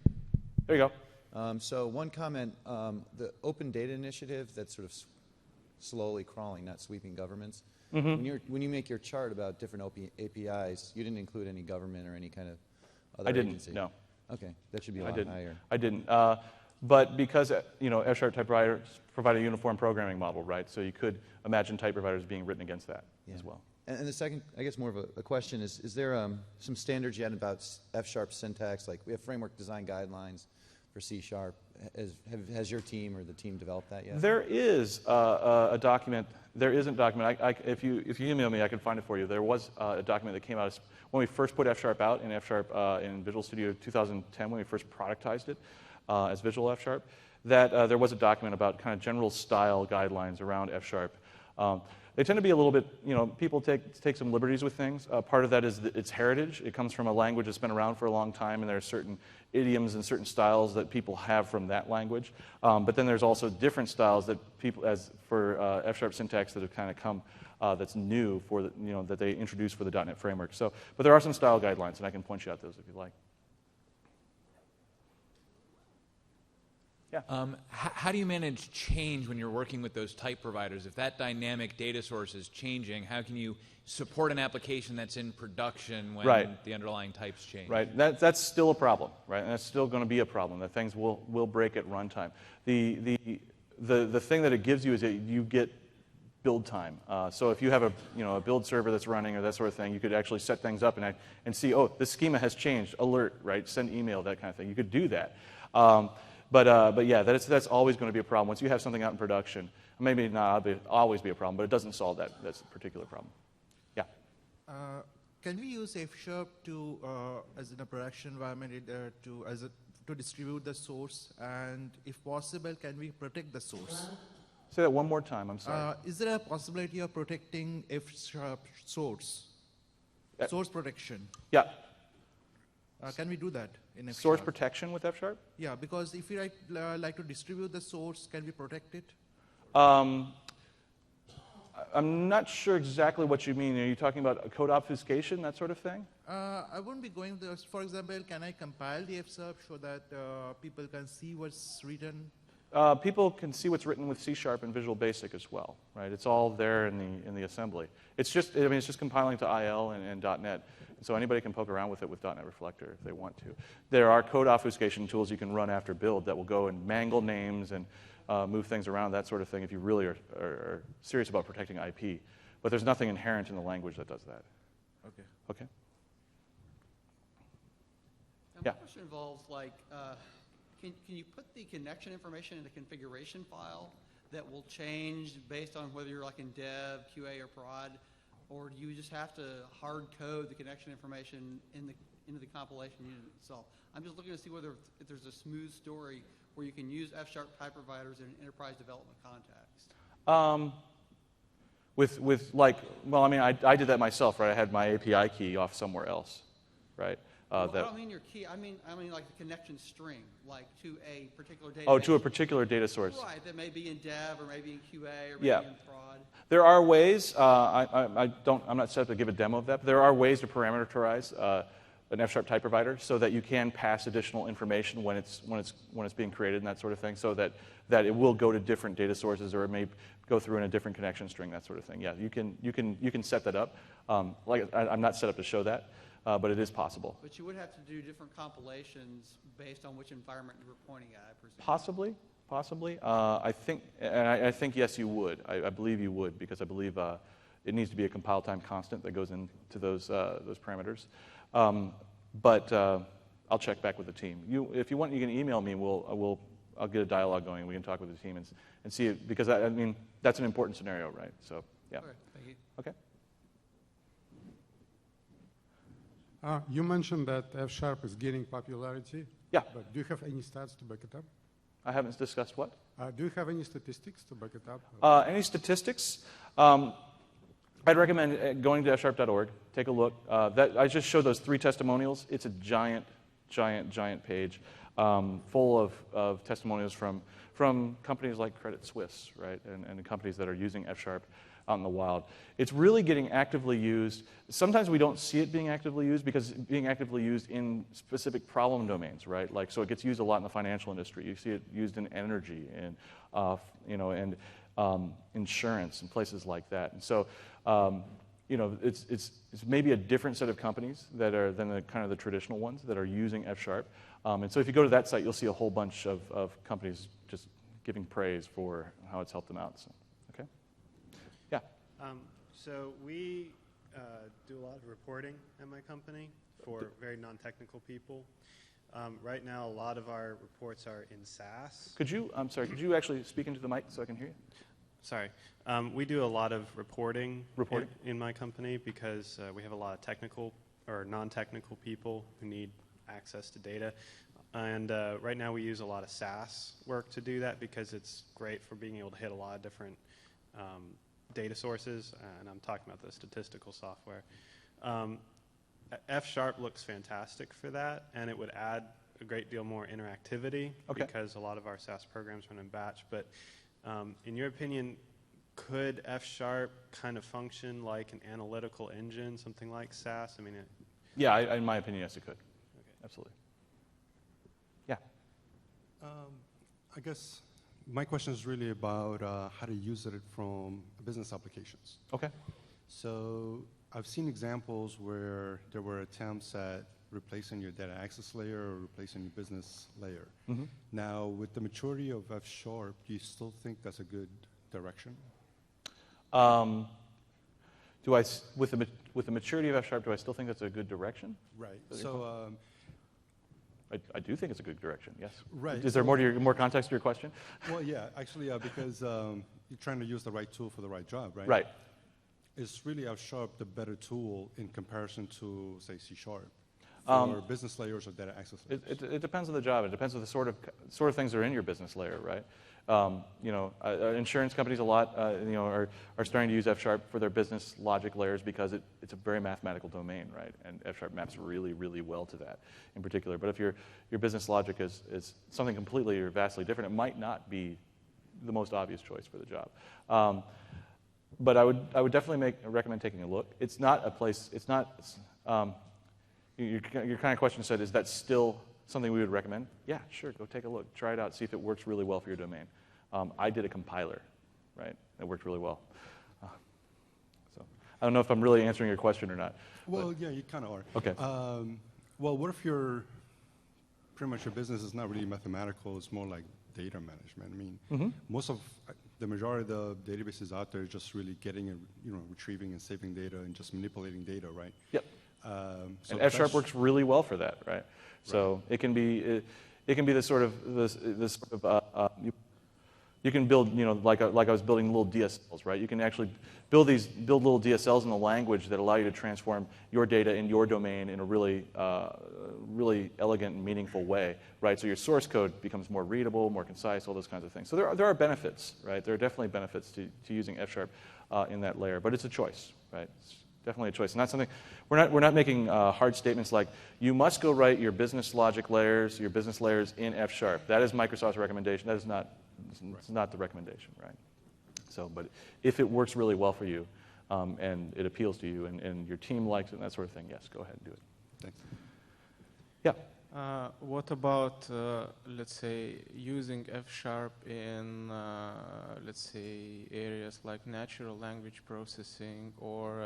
Speaker 1: There you
Speaker 2: go. So one comment: the Open Data Initiative that's sort of slowly crawling, not sweeping governments. Mm-hmm. When you make your chart about different APIs, you didn't include any government or any kind of other agency?
Speaker 1: No.
Speaker 2: Okay, that should be a lot higher.
Speaker 1: I didn't. But because F# type providers provide a uniform programming model, right? So you could imagine type providers being written against that as well.
Speaker 2: And the second, I guess more of a question is there some standards yet about F# syntax? Like we have framework design guidelines for C#. Has your team or the team developed that yet?
Speaker 1: There is a document. There isn't a document. If you email me, I can find it for you. There was a document that came out when we first put F# out in in Visual Studio 2010 when we first productized it as Visual F#. that there was a document about kind of general style guidelines around F#. They tend to be a little bit, people take some liberties with things. Part of that is its heritage. It comes from a language that's been around for a long time, and there are certain idioms and certain styles that people have from that language. But then there's also different styles that people, as for F# syntax, that have kind of come that's new for the, that they introduced for the .NET framework. So, but there are some style guidelines, and I can point you out those if you'd like. Yeah.
Speaker 3: How do you manage change when you're working with those type providers? If that dynamic data source is changing, how can you support an application that's in production when the underlying types change?
Speaker 1: Right. That's still a problem, right? And that's still going to be a problem, that things will break at runtime. The thing that it gives you is that you get build time. So if you have a build server that's running or that sort of thing, you could actually set things up and see, oh, the schema has changed, alert, right? Send email, that kind of thing. You could do that. But yeah, that's always going to be a problem. Once you have something out in production, maybe not always be a problem, but it doesn't solve that particular problem. Yeah.
Speaker 4: Can we use F# to, as in a production environment, to distribute the source? And if possible, can we protect the source?
Speaker 1: Say that one more time. I'm sorry.
Speaker 4: Is there a possibility of protecting F# source? Source protection.
Speaker 1: Yeah.
Speaker 4: Can we do that in F#?
Speaker 1: Source protection with F#?
Speaker 4: Yeah, because if we like to distribute the source, can we protect it?
Speaker 1: I'm not sure exactly what you mean. Are you talking about code obfuscation, that sort of thing?
Speaker 4: I wouldn't be going there. For example, can I compile the F# so that people can see what's written?
Speaker 1: People can see what's written with C# and Visual Basic as well, right? It's all there in the assembly. It's just compiling to IL and .NET. So anybody can poke around with it with .NET Reflector if they want to. There are code obfuscation tools you can run after build that will go and mangle names and move things around, that sort of thing, if you really are serious about protecting IP. But there's nothing inherent in the language that does that.
Speaker 4: Okay.
Speaker 1: Okay.
Speaker 5: Now,
Speaker 1: Yeah.
Speaker 5: my question involves, can you put the connection information in a configuration file that will change based on whether you're in dev, QA, or prod? Or do you just have to hard code the connection information into the compilation unit itself? I'm just looking to see if there's a smooth story where you can use F# type providers in an enterprise development context.
Speaker 1: I did that myself, right? I had my API key off somewhere else, right?
Speaker 5: I don't mean your key. I mean like the connection string, like to a particular database.
Speaker 1: Oh, to a particular data source.
Speaker 5: Right, that may be in dev or maybe in QA or maybe
Speaker 1: Yeah.
Speaker 5: in prod.
Speaker 1: There are ways. I'm not set up to give a demo of that. But there are ways to parameterize an F# type provider so that you can pass additional information when it's being created and that sort of thing, so that it will go to different data sources or it may go through in a different connection string, that sort of thing. Yeah, you can set that up. I'm not set up to show that, but it is possible.
Speaker 5: But you would have to do different compilations based on which environment you were pointing at, I presume.
Speaker 1: Possibly. I think yes, you would. I believe you would, because I believe it needs to be a compile time constant that goes into those parameters. But I'll check back with the team. If you want, you can email me. I'll get a dialogue going. We can talk with the team and see it, because that's an important scenario, right? So yeah.
Speaker 5: Okay, thank you.
Speaker 1: Okay.
Speaker 6: You mentioned that F# is gaining popularity.
Speaker 1: Yeah.
Speaker 6: But do you have any stats to back it up?
Speaker 1: I haven't discussed what.
Speaker 6: Do you have any statistics to back it up?
Speaker 1: Any statistics? I'd recommend going to fsharp.org. Take a look. I just showed those 3 testimonials. It's a giant page full of testimonials from companies like Credit Suisse, right, and companies that are using F# out in the wild. It's really getting actively used. Sometimes we don't see it being actively used because it's being actively used in specific problem domains, right? So it gets used a lot in the financial industry. You see it used in energy and insurance and places like that. And so it's maybe a different set of companies that are than the traditional ones that are using F#. And so if you go to that site, you'll see a whole bunch of companies just giving praise for how it's helped them out. So, okay. Yeah.
Speaker 7: So we do a lot of reporting at my company for very non-technical people. Right now, a lot of our reports are in SAS.
Speaker 1: Could you actually speak into the mic so I can hear you?
Speaker 7: Sorry. We do a lot of reporting in my company because we have a lot of technical or non-technical people who need access to data. And right now we use a lot of SAS work to do that because it's great for being able to hit a lot of different data sources, and I'm talking about the statistical software. F# looks fantastic for that, and it would add a great deal more interactivity because a lot of our SAS programs run in batch. But in your opinion, could F# kind of function like an analytical engine, something like SAS? I mean,
Speaker 1: Yeah, in my opinion, yes, it could. Okay. Absolutely. Yeah.
Speaker 6: I guess my question is really about how to use it from business applications.
Speaker 1: Okay.
Speaker 6: So I've seen examples where there were attempts at replacing your data access layer or replacing your business layer.
Speaker 1: Mm-hmm.
Speaker 6: Now, with the maturity of F#, do you still think that's a good direction?
Speaker 1: With the maturity of F#, do I still think that's a good direction?
Speaker 6: Right. So,
Speaker 1: I do think it's a good direction. Yes.
Speaker 6: Right.
Speaker 1: Is there more context to your question?
Speaker 6: well, yeah, actually, because you're trying to use the right tool for the right job, right?
Speaker 1: Right.
Speaker 6: Is really F# the better tool in comparison to, say, C# for business layers or data access layers?
Speaker 1: It depends on the job. It depends on the sort of things that are in your business layer, right? Insurance companies a lot, are starting to use F# for their business logic layers because it's a very mathematical domain, right? And F# maps really, really well to that in particular. But if your business logic is something completely or vastly different, it might not be the most obvious choice for the job. But I would definitely recommend taking a look. It's not a place. It's not. Your kind of question said, is that still something we would recommend? Yeah, sure. Go take a look. Try it out. See if it works really well for your domain. I did a compiler, right? It worked really well. So I don't know if I'm really answering your question or not.
Speaker 6: Well, yeah, you kind of are.
Speaker 1: Okay.
Speaker 6: Well, what if pretty much your business is not really mathematical, it's more like data management? I mean, the majority of the databases out there are just really getting and retrieving and saving data and just manipulating data, right?
Speaker 1: Yep.
Speaker 6: So
Speaker 1: and F# works really well for that, right? So it can be this sort of you can build, like I was building little DSLs, right? You can actually build little DSLs in the language that allow you to transform your data in your domain in a really elegant and meaningful way, right? So your source code becomes more readable, more concise, all those kinds of things. So there are benefits, right? There are definitely benefits to using F# in that layer, but it's a choice, right? It's definitely a choice, and that's something we're not making hard statements like you must go write your business logic layers, your business layers in F#. That is Microsoft's recommendation. That is not. It's not the recommendation, right? So, but if it works really well for you, and it appeals to you, and your team likes it, and that sort of thing, yes, go ahead and do it.
Speaker 6: Thanks.
Speaker 1: Yeah.
Speaker 8: What about, let's say, using F# in, let's say, areas like natural language processing or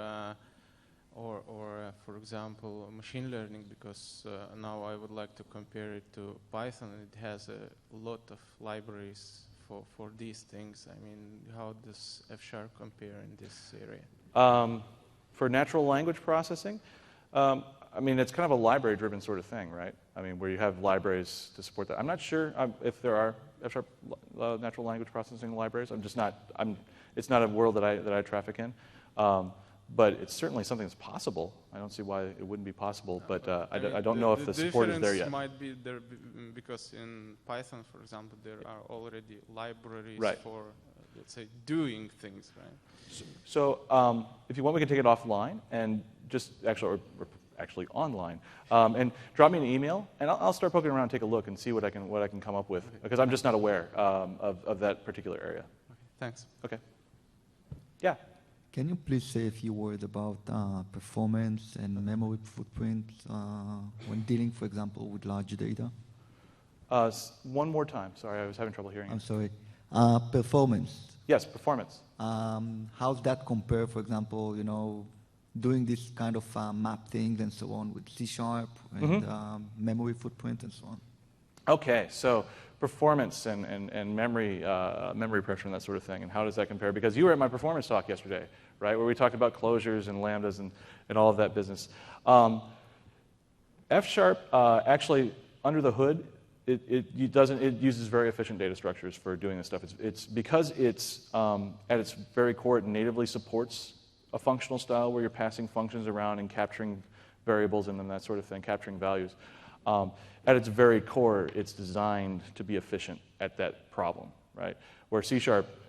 Speaker 8: for example, machine learning? Because now I would like to compare it to Python. It has a lot of libraries for these things. I mean, how does F# compare in this area?
Speaker 1: For natural language processing, I mean, it's kind of a library-driven sort of thing, right? I mean, where you have libraries to support that. I'm not sure if there are F# natural language processing libraries. It's not a world that I traffic in. But it's certainly something that's possible. I don't see why it wouldn't be possible, but I don't know if the support is there yet.
Speaker 8: The difference might be there because in Python, for example, there are already libraries for, let's say, doing things, right?
Speaker 1: So if you want, we can take it offline and just or actually online, and drop me an email, and I'll start poking around, take a look, and see what I can come up with, because I'm just not aware of that particular area.
Speaker 8: Okay, thanks.
Speaker 1: Okay. Yeah.
Speaker 9: Can you please say a few words about performance and memory footprint when dealing, for example, with large data?
Speaker 1: One more time. Sorry, I was having trouble hearing you.
Speaker 9: I'm sorry. Performance.
Speaker 1: Yes, performance.
Speaker 9: How's that compare, for example, doing this kind of map things and so on with C# and memory footprint and so on?
Speaker 1: Okay, so performance and memory pressure and that sort of thing, and how does that compare? Because you were at my performance talk yesterday, right, where we talked about closures and lambdas and all of that business. F# actually, under the hood, it uses very efficient data structures for doing this stuff. It's because it's at its very core, it natively supports a functional style where you're passing functions around and capturing variables and then that sort of thing, capturing values. At its very core, it's designed to be efficient at that problem, right? Where C#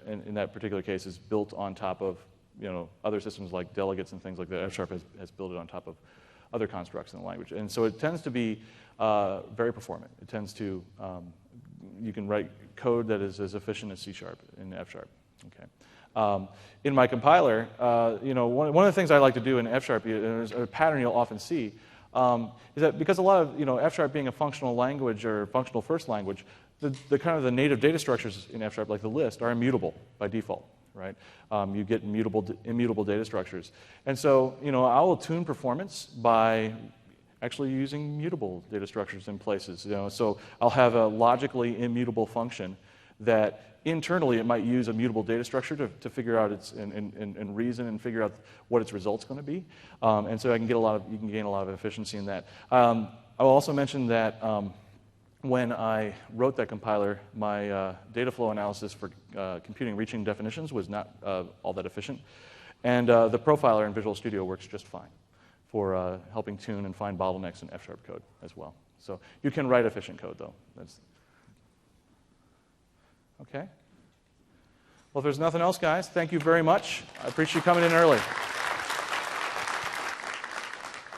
Speaker 1: in that particular case is built on top of other systems like delegates and things like that. F# has built it on top of other constructs in the language, and so it tends to be very performant. It tends to you can write code that is as efficient as C# in F#. Okay. In my compiler, one of the things I like to do in F#, and there's a pattern you'll often see, is that because a lot of F# being a functional language or functional first language, the kind of the native data structures in F#, like the list, are immutable by default, right? You get immutable data structures, and so I will tune performance by actually using mutable data structures in places. So I'll have a logically immutable function that internally it might use a mutable data structure to figure out and reason and figure out what its result's going to be, and so you can gain a lot of efficiency in that. I will also mention that when I wrote that compiler, my data flow analysis for computing reaching definitions was not all that efficient, and the profiler in Visual Studio works just fine for helping tune and find bottlenecks in F# code as well. So you can write efficient code, though. Okay. Well, if there's nothing else, guys, thank you very much. I appreciate you coming in early.